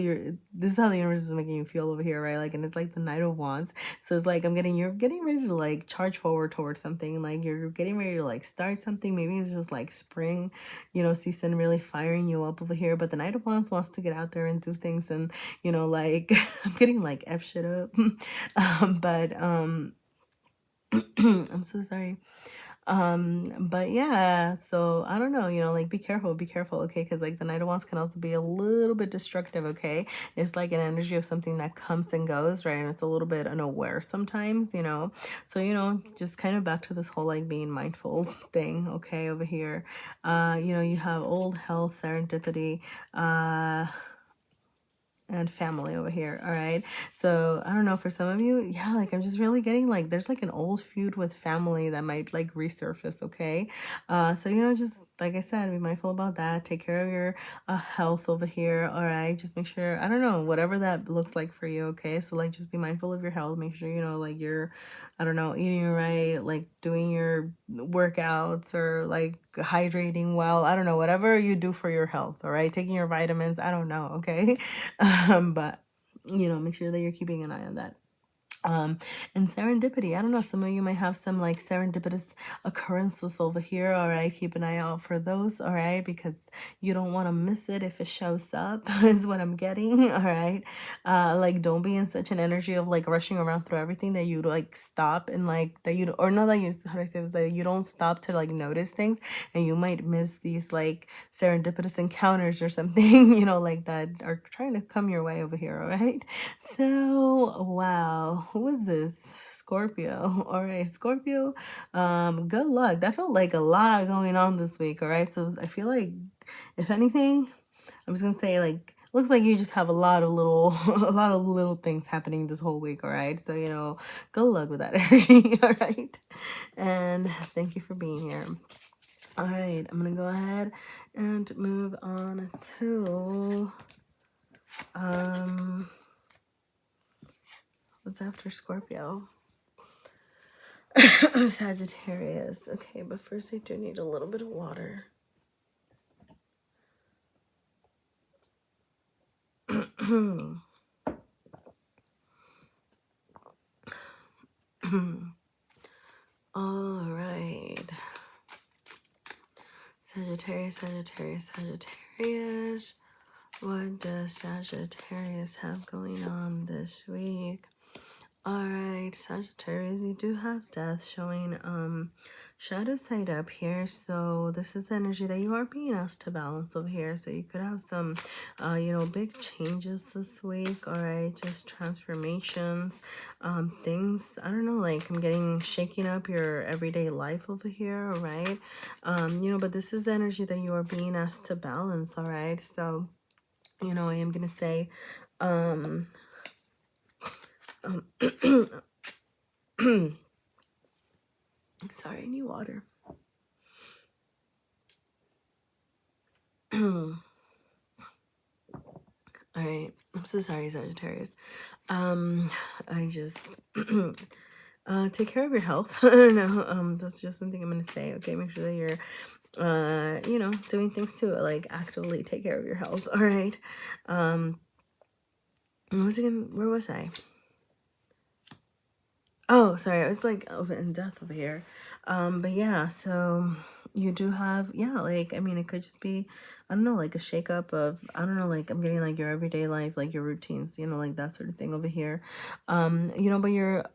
this is how the universe is making you feel over here, right? Like, and it's like the Knight of Wands. So it's like you're getting ready to like charge forward towards something. Like you're getting ready to like start something. Maybe it's just like spring, season really firing you up over here. But the Knight of Wands wants to get out there and do things, and like I'm getting like F shit up. But I'm so sorry. But yeah, so I don't know, like be careful, okay? Because like the Knight of Wands can also be a little bit destructive, okay? It's like an energy of something that comes and goes, right? And it's a little bit unaware sometimes, so just kind of back to this whole like being mindful thing, okay? Over here, you have old health, serendipity, and family over here, all right? So I don't know, for some of you, yeah, like I'm just really getting like there's like an old feud with family that might like resurface, okay? So just like I said, be mindful about that. Take care of your health over here, all right? Just make sure, I don't know, whatever that looks like for you, okay? So like just be mindful of your health. Make sure like you're, I don't know, eating right, like doing your workouts or like hydrating well. I don't know, whatever you do for your health, all right? Taking your vitamins, I don't know, okay? But make sure that you're keeping an eye on that. And serendipity, I don't know, some of you might have some like serendipitous occurrences over here, all right? Keep an eye out for those, all right? Because you don't want to miss it if it shows up, is what I'm getting, all right? Like don't be in such an energy of like rushing around through everything that you like stop and like that you, or not that you, how do I say this, like you don't stop to like notice things, and you might miss these like serendipitous encounters or something, like that are trying to come your way over here, all right? So wow, who is this? Scorpio. All right, Scorpio, good luck. That felt like a lot going on this week, all right? So I feel like if anything, I'm just gonna say like looks like you just have a lot of little a lot of little things happening this whole week. All right, so you know, good luck with that energy. All right, and thank you for being here. All right, I'm gonna go ahead and move on to what's after Scorpio. Sagittarius. Okay, but first I do need a little bit of water. All right. Sagittarius, Sagittarius, Sagittarius. What does Sagittarius have going on this week? All right, Sagittarius, you do have death showing shadow side up here. So this is the energy that you are being asked to balance over here. So you could have some you know, big changes this week. All right, just transformations, things, I don't know, like I'm getting shaking up your everyday life over here. All right, you know, but this is the energy that you are being asked to balance. All right, so you know, I am gonna say sorry, I need water. All right, I'm so sorry, Sagittarius. I just take care of your health. I don't know. That's just something I'm gonna say. Okay, make sure that you're you know, doing things to like actively take care of your health. All right. What was again? Where was I? Oh, sorry, I was like over in death over here. But yeah, so you do have, yeah, like, I mean, it could just be, I don't know, like a shakeup of, I don't know, like I'm getting like your everyday life, like your routines, you know, like that sort of thing over here. You know, but you're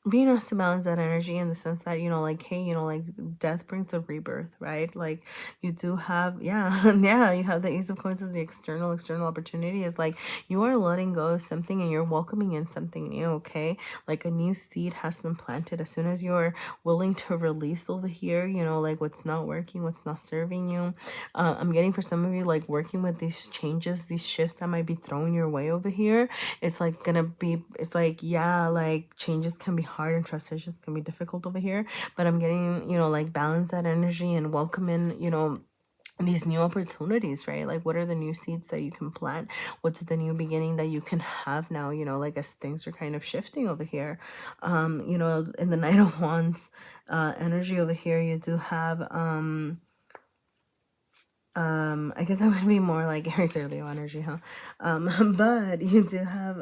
being asked to balance that energy in the sense that, you know, like, hey, you know, like death brings a rebirth, right? Like you do have, yeah, yeah, you have the Ace of Coins as the external opportunity. Is like you are letting go of something and you're welcoming in something new. Okay, like a new seed has been planted. As soon as you're willing to release over here, you know, like what's not working, what's not serving you. I'm getting for some of you, like working with these changes, these shifts that might be thrown your way over here. It's like gonna be, it's like, yeah, like changes can be hard and transitions can be difficult over here, but I'm getting, you know, like balance that energy and welcome in, you know, these new opportunities, right? Like what are the new seeds that you can plant? What's the new beginning that you can have now, you know, like as things are kind of shifting over here. You know, in the Knight of Wands energy over here, you do have I guess that would be more like Aries or Leo energy, huh? But you do have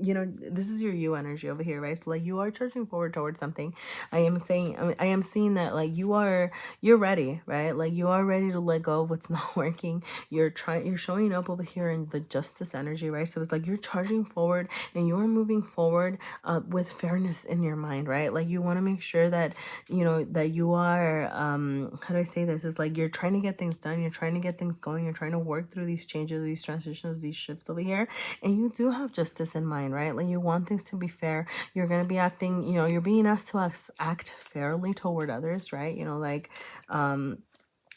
you know, this is your you energy over here, right? So like you are charging forward towards something. I am saying, I am seeing that like you're ready, right? Like you are ready to let go of what's not working. You're showing up over here in the justice energy, right? So it's like you're charging forward and you're moving forward with fairness in your mind, right? Like you want to make sure that, you know, that you are how do I say this? It's like you're trying to get things done, you're trying to get things going, you're trying to work through these changes, these transitions, these shifts over here, and you do have justice in mind, right? Like you want things to be fair. You're going to be acting, you know, you're being asked to act fairly toward others, right? You know, like and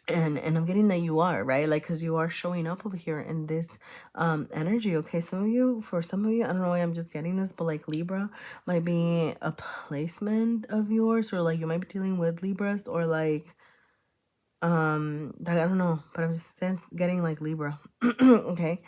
I'm getting that you are, right? Like because you are showing up over here in this energy. Okay, some of you, for some of you, I don't know why I'm just getting this, but like Libra might be a placement of yours, or like you might be dealing with Libras, or like I don't know, but I'm just getting like Libra. Okay,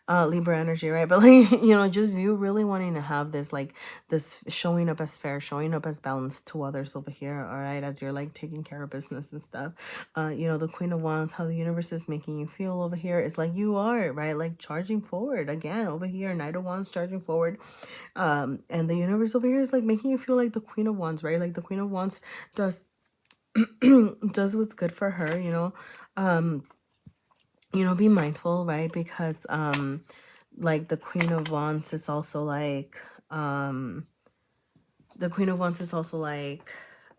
Libra energy, right? But like, you know, just you really wanting to have this, like this showing up as fair, showing up as balanced to others over here. All right, as you're like taking care of business and stuff. You know, the Queen of Wands, how the universe is making you feel over here is like you are, right? Like charging forward again over here. Knight of Wands charging forward. And the universe over here is like making you feel like the Queen of Wands, right? Like the Queen of Wands does does what's good for her, you know. You know, be mindful, right? Because like the Queen of Wands is also like the Queen of Wands is also like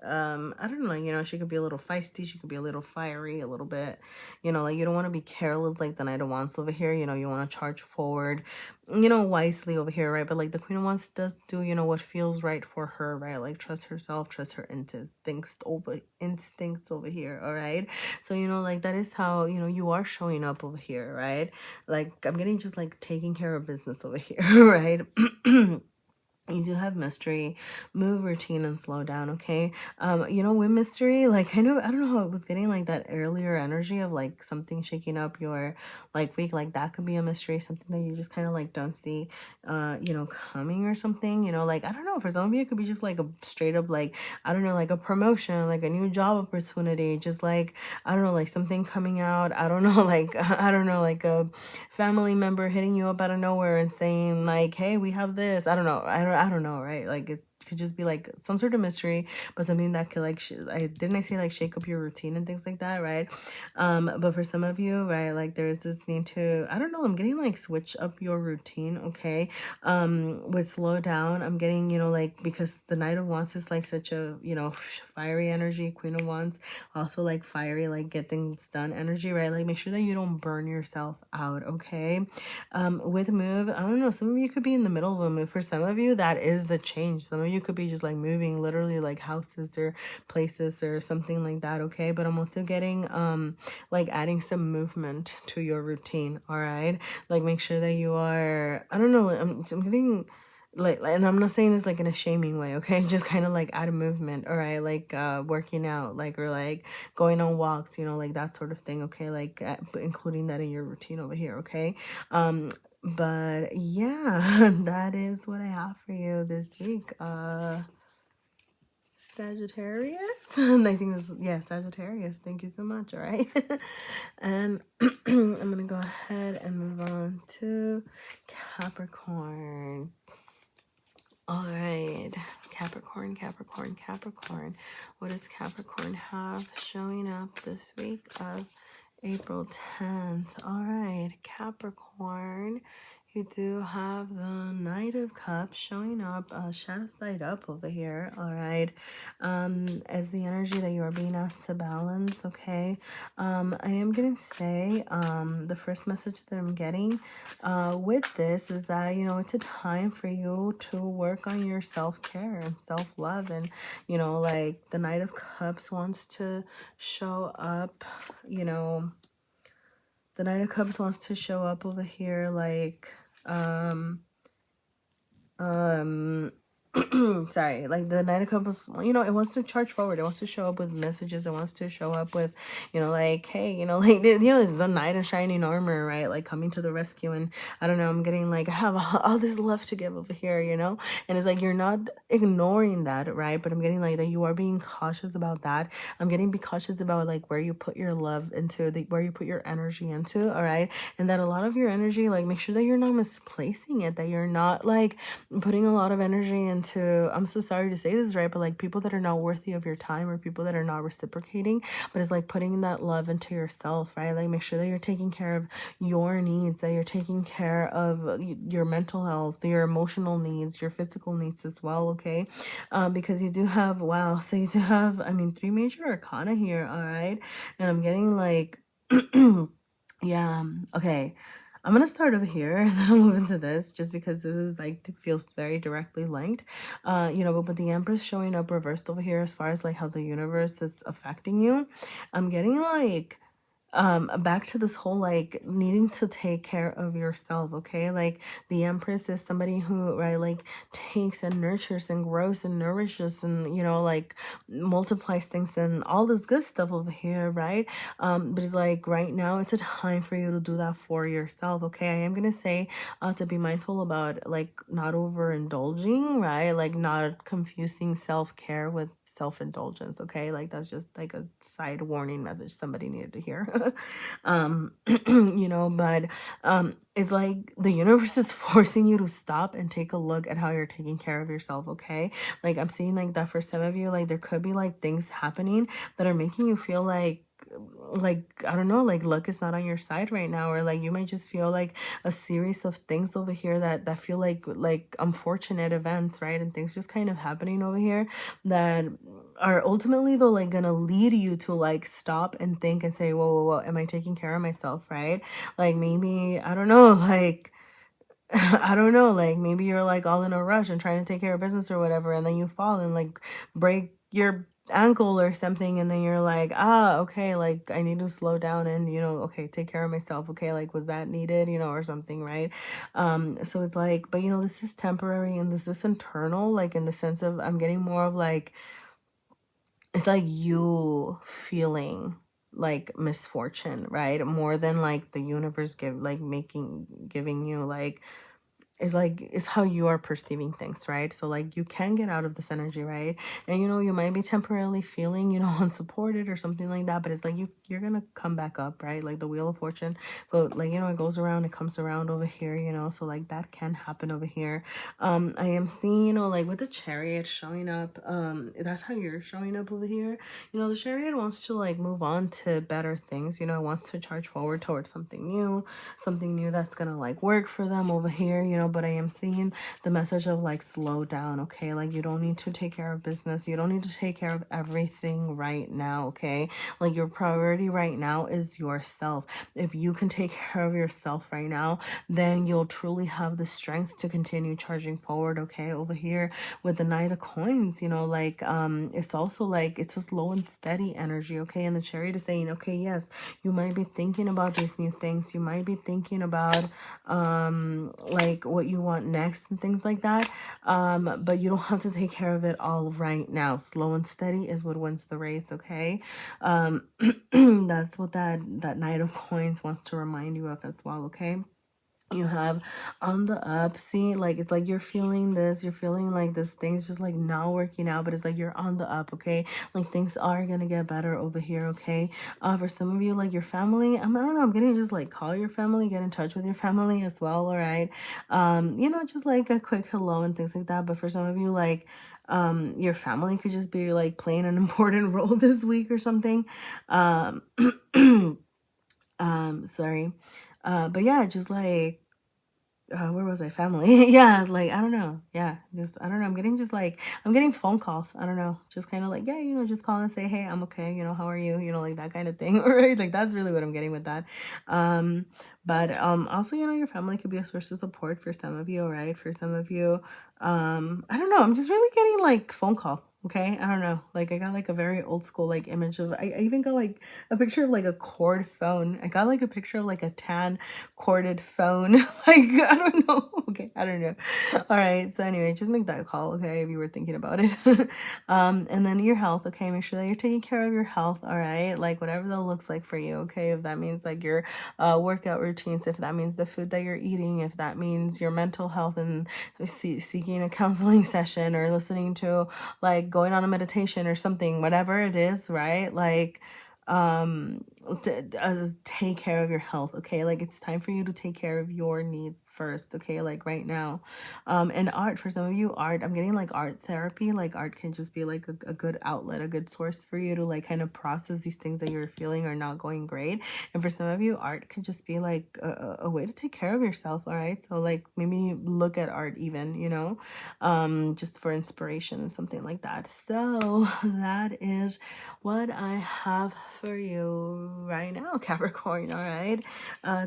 I don't know, you know, she could be a little feisty, she could be a little fiery, a little bit, you know, like you don't want to be careless like the Knight of Wands over here, you know, you want to charge forward, you know, wisely over here, right? But like the Queen of Wands does do, you know, what feels right for her, right? Like trust herself, trust her instincts over here, all right? So, you know, like that is how, you know, you are showing up over here, right? Like I'm getting just like taking care of business over here, right? You do have mystery, move, routine, and slow down, okay? You know, with mystery, like I don't know how it was getting like that earlier energy of like something shaking up your like week, like that could be a mystery, something that you just kind of like don't see you know, coming or something, you know, like I don't know, for some of you it could be just like a straight up like, I don't know, like a promotion, like a new job opportunity, just like I don't know, like something coming out, I don't know, like I don't know, like a family member hitting you up out of nowhere and saying like, hey, we have this, I don't know, I don't know, right? Like it could just be like some sort of mystery, but something that could like I say like shake up your routine and things like that, right? But for some of you, right, like there's this need to, I don't know, I'm getting like switch up your routine, okay? With slow down, I'm getting, you know, like because the Knight of Wands is like such a, you know, fiery energy, Queen of Wands also like fiery, like get things done energy, right? Like make sure that you don't burn yourself out, okay? With move, I don't know, some of you could be in the middle of a move. For some of you, that is the change. Some of you could be just like moving literally like houses or places or something like that, okay? But I'm also getting like adding some movement to your routine, all right? Like make sure that you are, I don't know, I'm getting like, and I'm not saying this like in a shaming way, okay? Just kind of like add a movement, all right? Like working out, like, or like going on walks, you know, like that sort of thing, okay? Like including that in your routine over here, okay? But yeah, that is what I have for you this week. Sagittarius. And I think this, yeah, Sagittarius. Thank you so much. All right. And I'm gonna go ahead and move on to Capricorn. All right, Capricorn, Capricorn, Capricorn. What does Capricorn have showing up this week of April 10th? All right, Capricorn. You do have the Knight of Cups showing up, shadow side up over here, all right, as the energy that you are being asked to balance, okay? I am going to say the first message that I'm getting with this is that, you know, it's a time for you to work on your self-care and self-love, and, you know, like the Knight of Cups wants to show up, you know, the Knight of Cups wants to show up over here like sorry, like the Knight of Cups, you know, it wants to charge forward, it wants to show up with messages, it wants to show up with, you know, like, hey, you know, like, you know, it's the Knight in shining armor, right? Like coming to the rescue. And I don't know, I'm getting like, I have all this love to give over here, you know? And it's like, you're not ignoring that, right? But I'm getting like that you are being cautious about that. I'm getting be cautious about like where you put your love into, where you put your energy into, all right? And that a lot of your energy, like make sure that you're not misplacing it, that you're not like putting a lot of energy into, I'm so sorry to say this, right, but like people that are not worthy of your time, or people that are not reciprocating, but it's like putting that love into yourself, right? Like make sure that you're taking care of your needs, that you're taking care of your mental health, your emotional needs, your physical needs as well, okay? Because you do have, wow, so you do have, I mean, 3 major arcana here, all right? And I'm getting like yeah, okay, I'm gonna start over here and then I'll move into this, just because this is like, it feels very directly linked. You know, but with the Empress showing up reversed over here, as far as like how the universe is affecting you, I'm getting like back to this whole like needing to take care of yourself, okay? Like the Empress is somebody who, right, like takes and nurtures and grows and nourishes and, you know, like multiplies things and all this good stuff over here, right? But it's like right now it's a time for you to do that for yourself, okay? I am gonna say to be mindful about like not overindulging, right? Like not confusing self-care with self-indulgence, okay? Like that's just like a side warning message somebody needed to hear. You know, but it's like the universe is forcing you to stop and take a look at how you're taking care of yourself, okay? Like I'm seeing like that for some of you, like there could be like things happening that are making you feel like I don't know, like luck is not on your side right now, or like you might just feel like a series of things over here that feel like unfortunate events, right? And things just kind of happening over here that are ultimately though like gonna lead you to like stop and think and say, whoa, whoa, whoa, am I taking care of myself, right? Like maybe, I don't know, like I don't know, like maybe you're like all in a rush and trying to take care of business or whatever, and then you fall and like break your ankle or something, and then you're like, ah, okay, like I need to slow down and, you know, okay, take care of myself, okay, like was that needed, you know, or something, right? So it's like, but you know, this is temporary and this is internal, like in the sense of I'm getting more of like, it's like you feeling like misfortune, right? More than like the universe giving you like, it's how you are perceiving things, right? So like you can get out of this energy, right? And you know, you might be temporarily feeling, you know, unsupported or something like that, but it's like you're gonna come back up, right? Like the wheel of fortune go, like, you know, it goes around, it comes around over here, you know, so like that can happen over here. I am seeing, you know, like with the chariot showing up, that's how you're showing up over here. You know, the chariot wants to like move on to better things, you know, wants to charge forward towards something new that's gonna like work for them over here, you know. But I am seeing the message of like slow down, okay? Like you don't need to take care of business, you don't need to take care of everything right now, okay? Like your priority right now is yourself. If you can take care of yourself right now, then you'll truly have the strength to continue charging forward, okay? Over here with the Knight of Coins, you know, like it's also like it's a slow and steady energy, okay? And the Chariot is saying, okay, yes, you might be thinking about these new things, you might be thinking about like what you want next and things like that, but you don't have to take care of it all right now. Slow and steady is what wins the race, okay? That's what that Knight of Coins wants to remind you of as well, okay? You have on the up, see, like it's like you're feeling this, you're feeling like this thing's just like not working out, but it's like you're on the up, okay? Like things are gonna get better over here, okay? For some of you, like your family, I don't know, I'm getting just like call your family, get in touch with your family as well, all right? You know, just like a quick hello and things like that. But for some of you, like your family could just be like playing an important role this week or something. Sorry. But yeah, just like where was I? Family. Yeah, like I don't know. Yeah, just I don't know. I'm getting just like I'm getting phone calls. I don't know. Just kind of like, yeah, you know, just call and say, hey, I'm okay. You know, how are you? You know, like that kind of thing. All right, like that's really what I'm getting with that. But also, you know, your family could be a source of support for some of you. All right, for some of you, I don't know. I'm just really getting like phone call. Okay, I don't know. Like I got like a very old school like image of. I even got like a picture of like a cord phone. I got like a picture of like a tan corded phone. Like I don't know. Okay, I don't know. All right, so anyway, just make that call, okay, if you were thinking about it. And then your health, okay, make sure that you're taking care of your health. All right, like whatever that looks like for you, okay? If that means like your workout routines, if that means the food that you're eating, if that means your mental health and seeking a counseling session or listening to like going on a meditation or something, whatever it is, right? Like take care of your health, okay? Like it's time for you to take care of your needs first, okay? Like right now. And art, for some of you, art, I'm getting like art therapy. Like art can just be like a good outlet, a good source for you to like kind of process these things that you're feeling are not going great. And for some of you, art can just be like a way to take care of yourself, all right? So like maybe look at art even, you know, just for inspiration and something like that. So that is what I have for you right now, Capricorn. All right.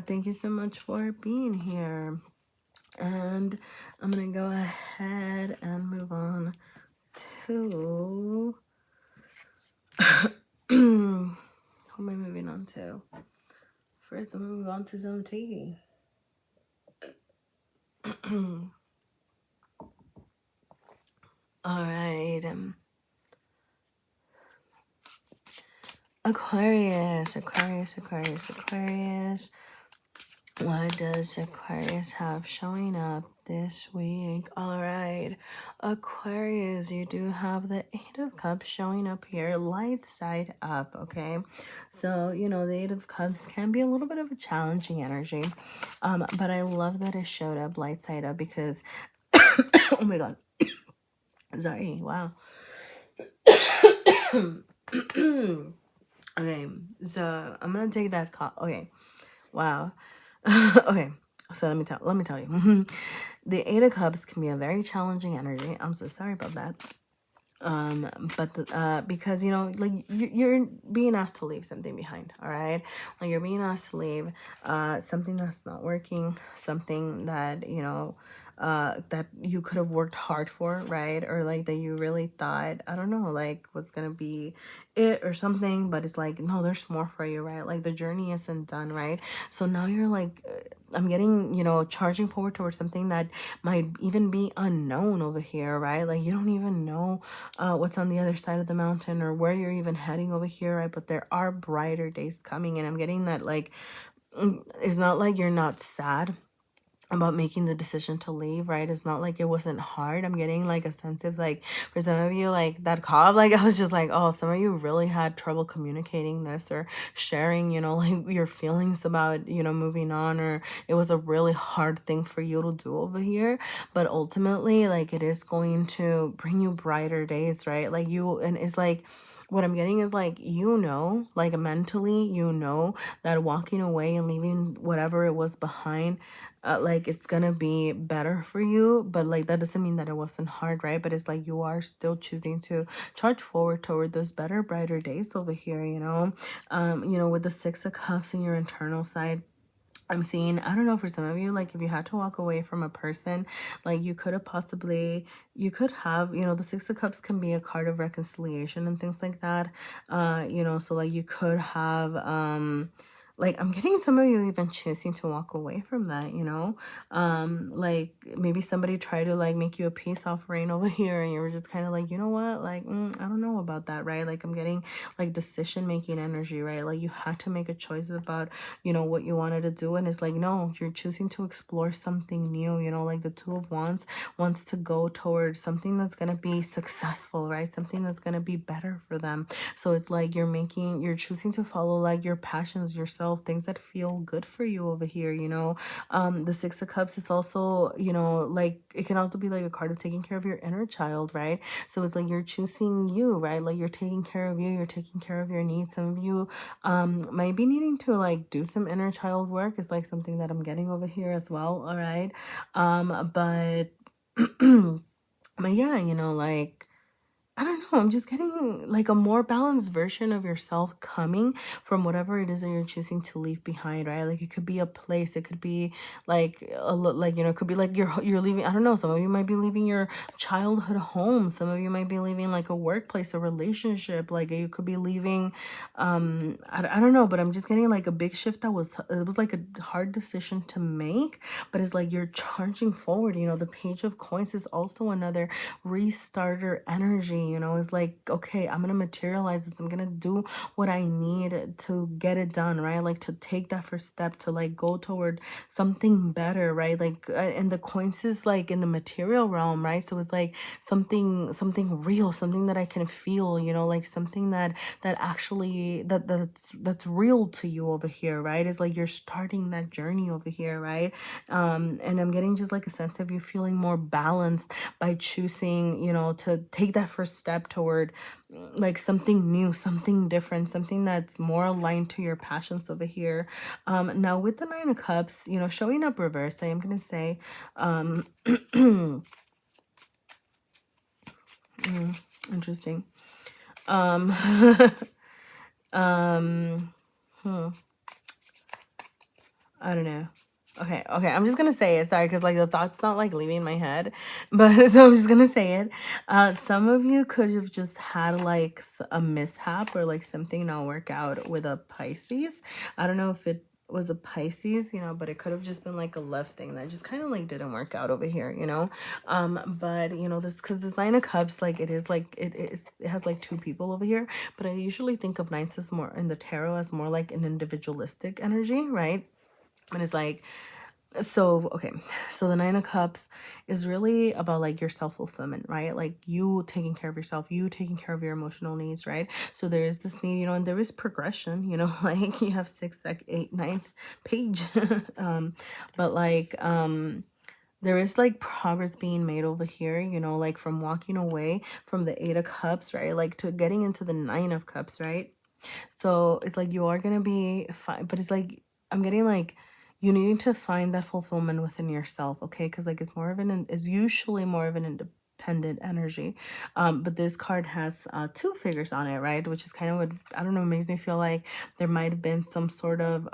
Thank you so much for being here. And I'm going to go ahead and move on to. Who am I moving on to? First, I'm going to move on to some tea. All right. Aquarius. What does Aquarius have showing up this week? All right, Aquarius, you do have the Eight of Cups showing up here, light side up, okay? So, you know, the Eight of Cups can be a little bit of a challenging energy, but I love that it showed up light side up because, oh my God, sorry, wow. Okay, so I'm gonna take that call. Okay, wow. Okay, so let me tell you. The Eight of Cups can be a very challenging energy. I'm so sorry about that. Because you know, like you're being asked to leave something behind, all right? Like you're being asked to leave something that's not working, something that you know that you could have worked hard for, right? Or like that you really thought, I don't know, like was gonna be it or something, but it's like no, there's more for you, right? Like the journey isn't done, right? So now you're like I'm getting, you know, charging forward towards something that might even be unknown over here, right? Like you don't even know what's on the other side of the mountain or where you're even heading over here, right? But there are brighter days coming, and I'm getting that like it's not like you're not sad about making the decision to leave, right? It's not like it wasn't hard. I'm getting like a sense of like for some of you, like that cough, like I was just like, oh, some of you really had trouble communicating this or sharing, you know, like your feelings about, you know, moving on, or it was a really hard thing for you to do over here. But ultimately, like it is going to bring you brighter days, right? Like you, and it's like what I'm getting is like, you know, like mentally, you know, that walking away and leaving whatever it was behind, like it's gonna be better for you. But like that doesn't mean that it wasn't hard, right? But it's like you are still choosing to charge forward toward those better, brighter days over here, you know, with the Six of Cups in your internal side. I'm seeing, I don't know, for some of you, like if you had to walk away from a person, like you could have possibly, you could have, you know, the Six of Cups can be a card of reconciliation and things like that. You know, so like you could have, like I'm getting some of you even choosing to walk away from that, you know, like maybe somebody tried to like make you a peace offering over here and you were just kind of like, you know what, like I don't know about that, right? Like I'm getting like decision making energy, right? Like you had to make a choice about, you know, what you wanted to do, and it's like no, you're choosing to explore something new, you know, like the Two of Wands wants to go towards something that's going to be successful, right? Something that's going to be better for them. So it's like you're choosing to follow like your passions, yourself, things that feel good for you over here, you know. The Six of Cups is also, you know, like it can also be like a card of taking care of your inner child, right? So it's like you're choosing you, right? Like you're taking care of you, you're taking care of your needs. Some of you might be needing to like do some inner child work. Is like something that I'm getting over here as well, all right? But but yeah, you know, like I don't know. I'm just getting like a more balanced version of yourself coming from whatever it is that you're choosing to leave behind, right? Like it could be a place, it could be like like you know, it could be like you're leaving. I don't know. Some of you might be leaving your childhood home. Some of you might be leaving like a workplace, a relationship. Like you could be leaving. I don't know, but I'm just getting like a big shift that it was like a hard decision to make, but it's like you're charging forward. You know, the Page of Coins is also another restarter energy, you know. It's like, okay, I'm gonna materialize this, I'm gonna do what I need to get it done, right? Like to take that first step to like go toward something better, right? Like and the coins is like in the material realm, right? So it's like something real, something that I can feel, you know, like something that actually that's real to you over here, right? It's like you're starting that journey over here, right? And I'm getting just like a sense of you feeling more balanced by choosing, you know, to take that first step toward like something new, something different, something that's more aligned to your passions over here. Now with the Nine of Cups, you know, showing up reversed, I am gonna say interesting. Um um I don't know. Okay, I'm just gonna say it. Sorry, because like the thought's not like leaving my head, but so I'm just gonna say it. Some of you could have just had like a mishap or like something not work out with a Pisces. I don't know if it was a Pisces, you know, but it could have just been like a love thing that just kind of like didn't work out over here, you know. But you know, this because this Nine of Cups, like it is like it has like two people over here, but I usually think of nines as more in the tarot as more like an individualistic energy, right? And it's like, so okay, so the Nine of Cups is really about like your self-fulfillment, right? Like you taking care of yourself, you taking care of your emotional needs, right? So there is this need, you know, and there is progression, you know, like you have 6, like 8, 9 page. But like there is like progress being made over here, you know, like from walking away from the Eight of Cups, right? Like to getting into the Nine of Cups, right? So it's like you are gonna be fine, but it's like I'm getting like you needing to find that fulfillment within yourself, okay? Because like it's more of an it's usually more of an pendant energy. But this card has two figures on it, right? Which is kind of what, I don't know, makes me feel like there might have been some sort of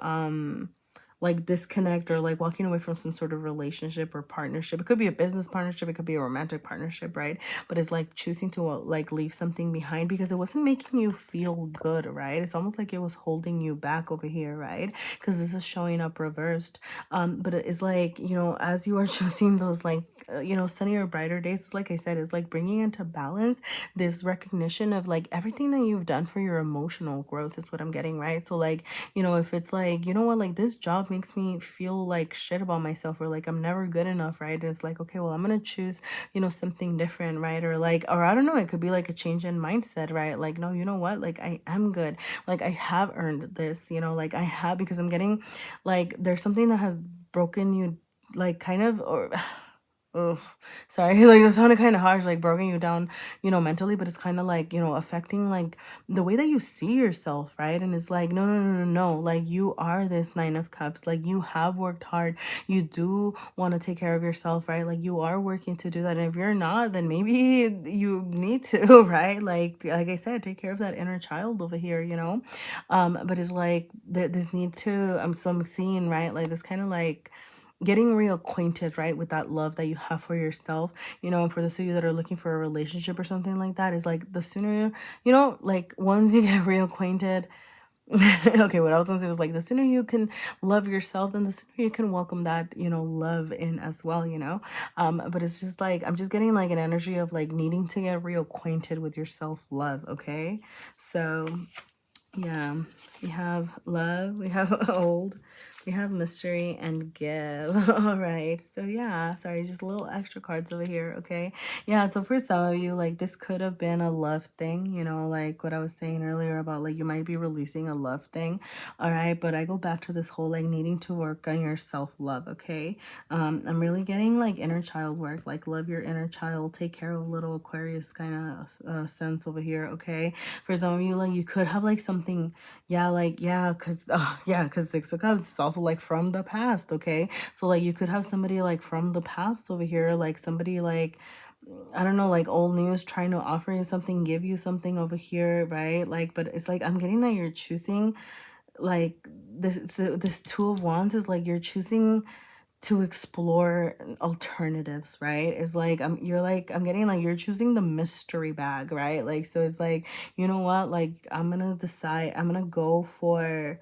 like disconnect, or like walking away from some sort of relationship or partnership. It could be a business partnership, it could be a romantic partnership, right? But it's like choosing to like leave something behind because it wasn't making you feel good, right? It's almost like it was holding you back over here, right? Because this is showing up reversed. But it's like, you know, as you are choosing those like you know, sunnier, brighter days, like I said, is like bringing into balance this recognition of like everything that you've done for your emotional growth is what I'm getting, right? So like, you know, if it's like, you know what, like this job makes me feel like shit about myself, or like I'm never good enough, right? And it's like, okay, well, I'm gonna choose, you know, something different, right? Or like, or I don't know, it could be like a change in mindset, right? Like, no, you know what, like I am good, like I have earned this, you know, like I have, because I'm getting like there's something that has broken you, like kind of, or oh, sorry, like it sounded kind of harsh, like broken you down, you know, mentally, but it's kind of like, you know, affecting like the way that you see yourself, right? And it's like, no, no, no, no, no, like you are this Nine of Cups, like you have worked hard, you do want to take care of yourself, right? Like you are working to do that. And if you're not, then maybe you need to, right? Like I said, take care of that inner child over here, you know. But it's like this need to, I'm seeing, right, like this kind of like getting reacquainted, right, with that love that you have for yourself, you know. And for those of you that are looking for a relationship or something like that, is like the sooner, you know, like once you get reacquainted, okay, what I was gonna say was like the sooner you can love yourself, then the sooner you can welcome that, you know, love in as well, you know. But it's just like I'm just getting like an energy of like needing to get reacquainted with your self-love, okay? So yeah, we have love, we have old, we have mystery, and give. All right. So yeah, sorry, just little extra cards over here. Okay. Yeah. So for some of you, like this could have been a love thing, you know, like what I was saying earlier about like you might be releasing a love thing. All right. But I go back to this whole like needing to work on your self-love. Okay. I'm really getting like inner child work, like love your inner child, take care of little Aquarius kind of sense over here. Okay. For some of you, like you could have like something, yeah, like because Six of Cups is also like from the past, okay? So like you could have somebody like from the past over here, like somebody like, I don't know, like old news trying to offer you something, give you something over here, right? Like, but it's like I'm getting that you're choosing like this Two of Wands is like you're choosing to explore alternatives, right? It's like I'm getting like you're choosing the mystery bag, right? Like, so it's like, you know what, like I'm gonna decide, I'm gonna go for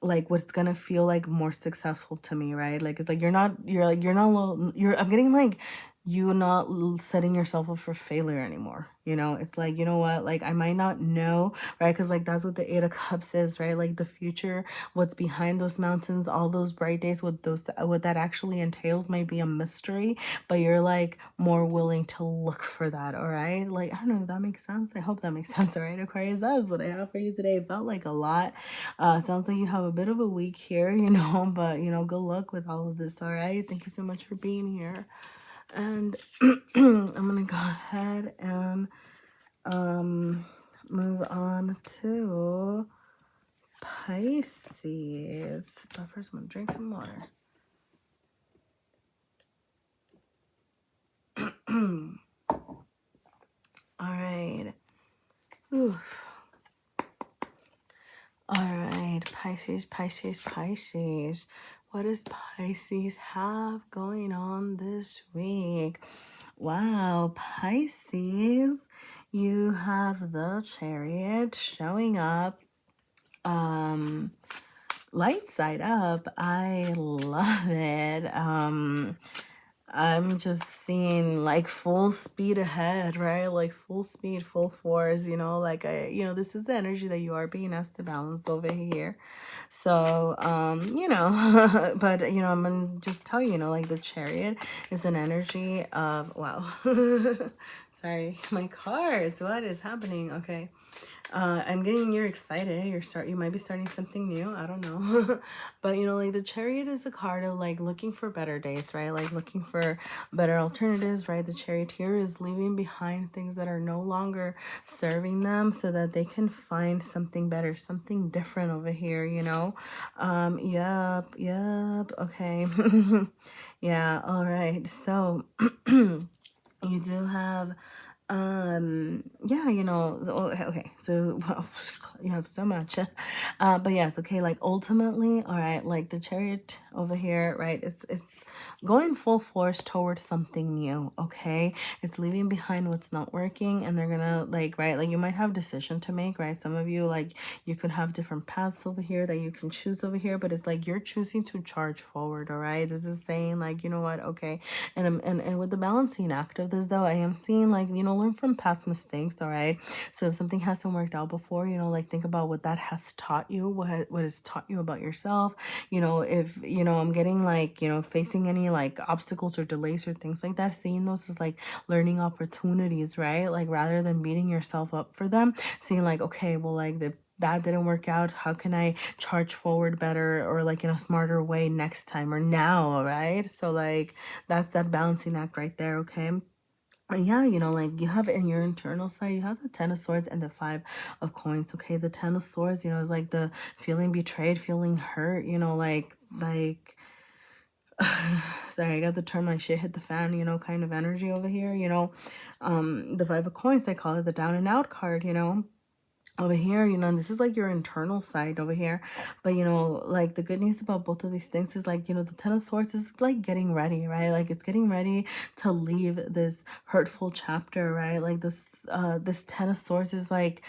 like what's gonna feel like more successful to me, right? Like it's like I'm getting like you not setting yourself up for failure anymore, you know. It's like, you know what, like I might not know, right? Because like that's what the Eight of Cups is, right? Like the future, what's behind those mountains, all those bright days, what that actually entails might be a mystery, but you're like more willing to look for that. All right, like I don't know if that makes sense. I hope that makes sense. All right, Aquarius, that is what I have for you today. It felt like a lot. Sounds like you have a bit of a week here, you know, but you know, good luck with all of this. All right, thank you so much for being here. And I'm gonna go ahead and move on to Pisces. But first I'm gonna drink some water. All right. Whew. All right, Pisces, Pisces, Pisces. What does Pisces have going on this week? Wow, Pisces, you have the Chariot showing up. Light side up. I love it. I'm just seeing like full speed ahead, right? Like full speed, full force, you know, like this is the energy that you are being asked to balance over here. So, you know, but you know, I'm gonna just tell you, you know, like the Chariot is an energy of, wow. Sorry, my cars, what is happening? Okay. I'm getting you're excited. You might be starting something new. I don't know. But you know, like the Chariot is a card of like looking for better dates, right? Like looking for better alternatives, right? The Charioteer is leaving behind things that are no longer serving them so that they can find something better, something different over here, you know? Yep. Okay. Yeah, all right. So You do have yeah, you know, okay, so well, you have so much. But yes, okay, like ultimately, all right, like the Chariot over here, right, it's going full force towards something new. Okay, it's leaving behind what's not working, and they're gonna, like, right, like you might have decision to make, right? Some of you, like, you could have different paths over here that you can choose over here, but it's like you're choosing to charge forward. All right, this is saying, like, you know what, okay. And with the balancing act of this, though, I am seeing, like, you know, learn from past mistakes. All right, so if something hasn't worked out before, you know, like, think about what that has taught you, what has taught you about yourself. You know, if, you know, I'm getting, like, you know, facing any, like, obstacles or delays or things like that, seeing those as, like, learning opportunities, right? Like, rather than beating yourself up for them, seeing, like, okay, well, like, that didn't work out, how can I charge forward better, or, like, in a smarter way next time or now, right? So, like, that's that balancing act right there, okay? And yeah, you know, like, you have in your internal side, you have the Ten of Swords and the Five of Coins, okay? The Ten of Swords, you know, is like the feeling betrayed, feeling hurt, you know, like sorry, I got the term, like, shit hit the fan, you know, kind of energy over here, you know. The Five of Coins, I call it the down and out card, you know, over here, you know. And this is like your internal side over here. But, you know, like, the good news about both of these things is, like, you know, the Ten of Swords is like getting ready, right? Like, it's getting ready to leave this hurtful chapter, right? Like, this Ten of Swords is like,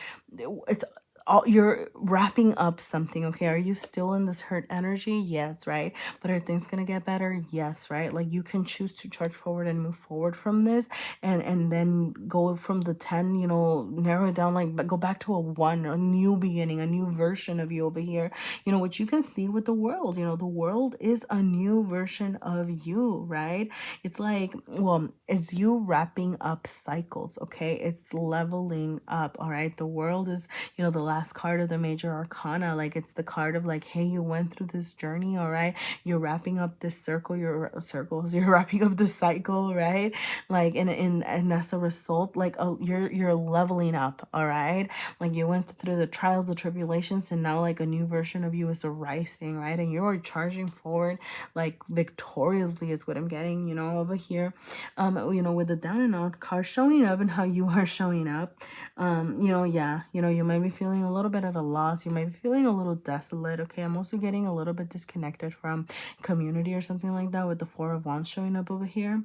it's all, you're wrapping up something, okay? Are you still in this hurt energy? Yes, right? But are things gonna get better? Yes, right? Like, you can choose to charge forward and move forward from this, and then go from the 10, you know, narrow it down, like, but go back to a 1, a new beginning, a new version of you over here, you know, which you can see with the world. You know, the world is a new version of you, right? It's like, well, it's you wrapping up cycles, okay? It's leveling up, all right? The world is, you know, the last card of the major arcana. Like, it's the card of, like, hey, you went through this journey, all right? You're wrapping up this circle, your circles, you're wrapping up the cycle, right? Like, and as a result, like, you're leveling up, all right? Like, you went through the trials, the tribulations, and now, like, a new version of you is arising, right? And you're charging forward, like, victoriously is what I'm getting, you know, over here. You know, with the down and out card showing up and how you are showing up. You know, yeah, you know, you might be feeling a little bit at a loss, you might be feeling a little desolate, okay? I'm also getting a little bit disconnected from community or something like that, with the Four of Wands showing up over here.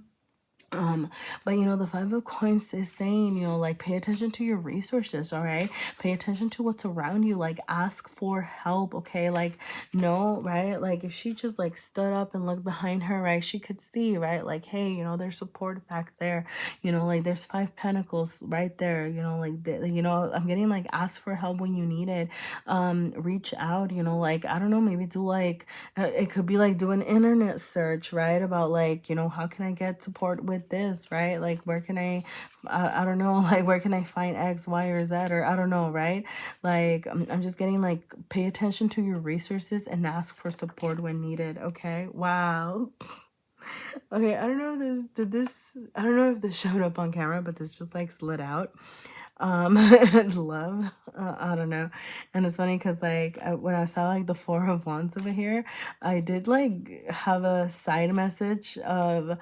But, you know, the Five of Coins is saying, you know, like, pay attention to your resources, all right? Pay attention to what's around you, like, ask for help, okay? Like, no, right? Like, if she just, like, stood up and looked behind her, right, she could see, right? Like, hey, you know, there's support back there, you know, like, there's 5 pentacles right there, you know, like, you know, I'm getting, like, ask for help when you need it. Reach out, you know, like, I don't know, maybe do, like, it could be like, do an internet search, right, about, like, you know, how can I get support with this, right? Like, where can I don't know, like, where can I find X, Y, or Z, or I don't know, right? Like, I'm just getting, like, pay attention to your resources and ask for support when needed, okay? Wow. Okay, I don't know if I don't know if this showed up on camera, but this just, like, slid out. Love, I don't know. And it's funny because, like, when I saw, like, the Four of Wands over here, I did, like, have a side message of,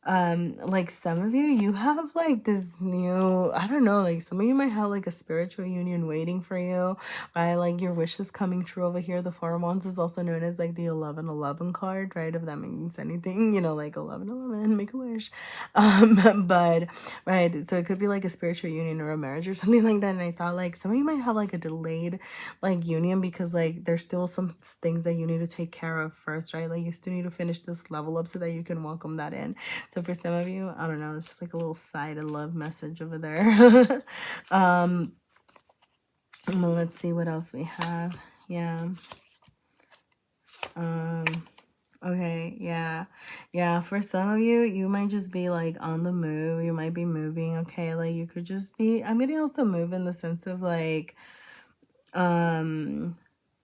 like, some of you have, like, this new, I don't know, like, some of you might have, like, a spiritual union waiting for you, right? Like, your wish is coming true over here. The Four of Wands is also known as, like, the 1111 card, right? If that means anything, you know, like, 1111, make a wish. But right, so it could be, like, a spiritual union or a marriage or something like that. And I thought, like, some of you might have, like, a delayed, like, union, because, like, there's still some things that you need to take care of first, right? Like, you still need to finish this level up so that you can welcome that in. So for some of you, I don't know, it's just, like, a little side of love message over there. Well, let's see what else we have. Yeah. Okay, yeah, for some of you, you might just be, like, on the move, you might be moving, okay? Like, you could just be, I'm getting also move in the sense of, like,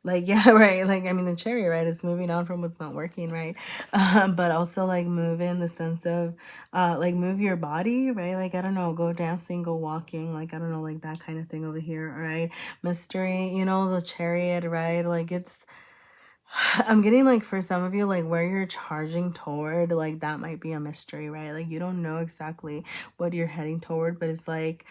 yeah, right, like, I mean, the Chariot, right, is moving on from what's not working, right? But also, like, move in the sense of, like, move your body, right? Like, I don't know, go dancing, go walking, like, I don't know, like, that kind of thing over here, all right? Mystery, you know, the Chariot, right? Like, it's, I'm getting like for some of you, like where you're charging toward, like that might be a mystery, right? Like you don't know exactly what you're heading toward, but it's like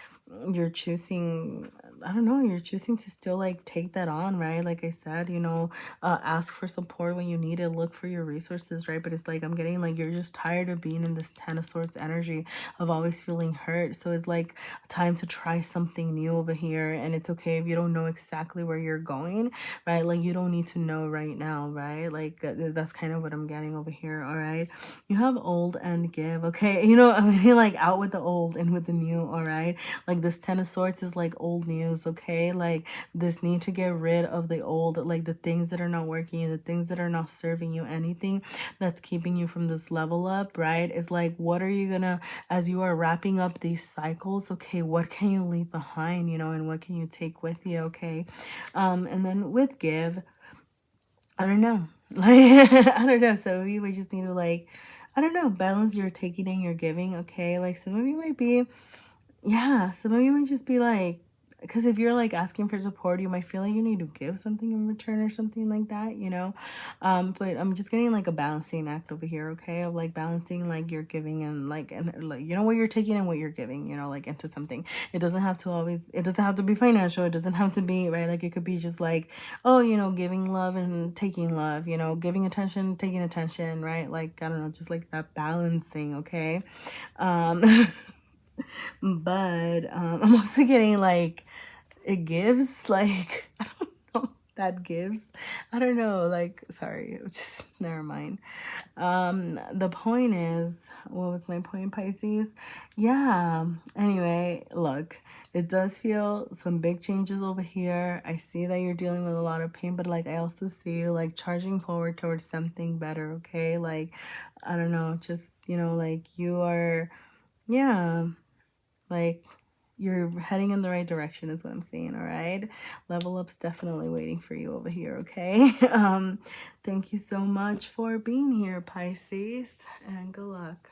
you're choosing, I don't know, you're choosing to still like take that on, right? Like I said, you know, ask for support when you need it, look for your resources, right? But it's like I'm getting like you're just tired of being in this Ten of Swords energy of always feeling hurt. So it's like time to try something new over here. And it's okay if you don't know exactly where you're going, right? Like you don't need to know right now, right? Like that's kind of what I'm getting over here. All right, you have old and give. Okay, you know, I mean, like out with the old and with the new. All right, like this Ten of Swords is like old news. Okay, like this need to get rid of the old, like the things that are not working, the things that are not serving you, anything that's keeping you from this level up, right? It's like, what are you gonna, as you are wrapping up these cycles, okay, what can you leave behind, you know, and what can you take with you? Okay, and then with give, I don't know. Like, I don't know. So you might just need to like, I don't know, balance your taking and your giving. Okay. Like some of you might be, yeah, some of you might just be like, because if you're like asking for support, you might feel like you need to give something in return or something like that, you know. But I'm just getting like a balancing act over here, okay, of like balancing like you're giving and like you know what you're taking and what you're giving, you know, like into something. It doesn't have to always, it doesn't have to be financial, it doesn't have to be, right, like it could be just like, oh, you know, giving love and taking love, you know, giving attention, taking attention, right? Like I don't know, just like that balancing, okay. But I'm also getting like it gives like I don't know, that gives, I don't know, like sorry, just never mind. The point is, what was my point, Pisces? Yeah, anyway, look, it does feel some big changes over here. I see that you're dealing with a lot of pain, but like I also see you like charging forward towards something better, okay? Like I don't know, just you know, like you are, yeah, like you're heading in the right direction is what I'm saying. All right, level up's definitely waiting for you over here. Okay. Thank you so much for being here, Pisces, and good luck.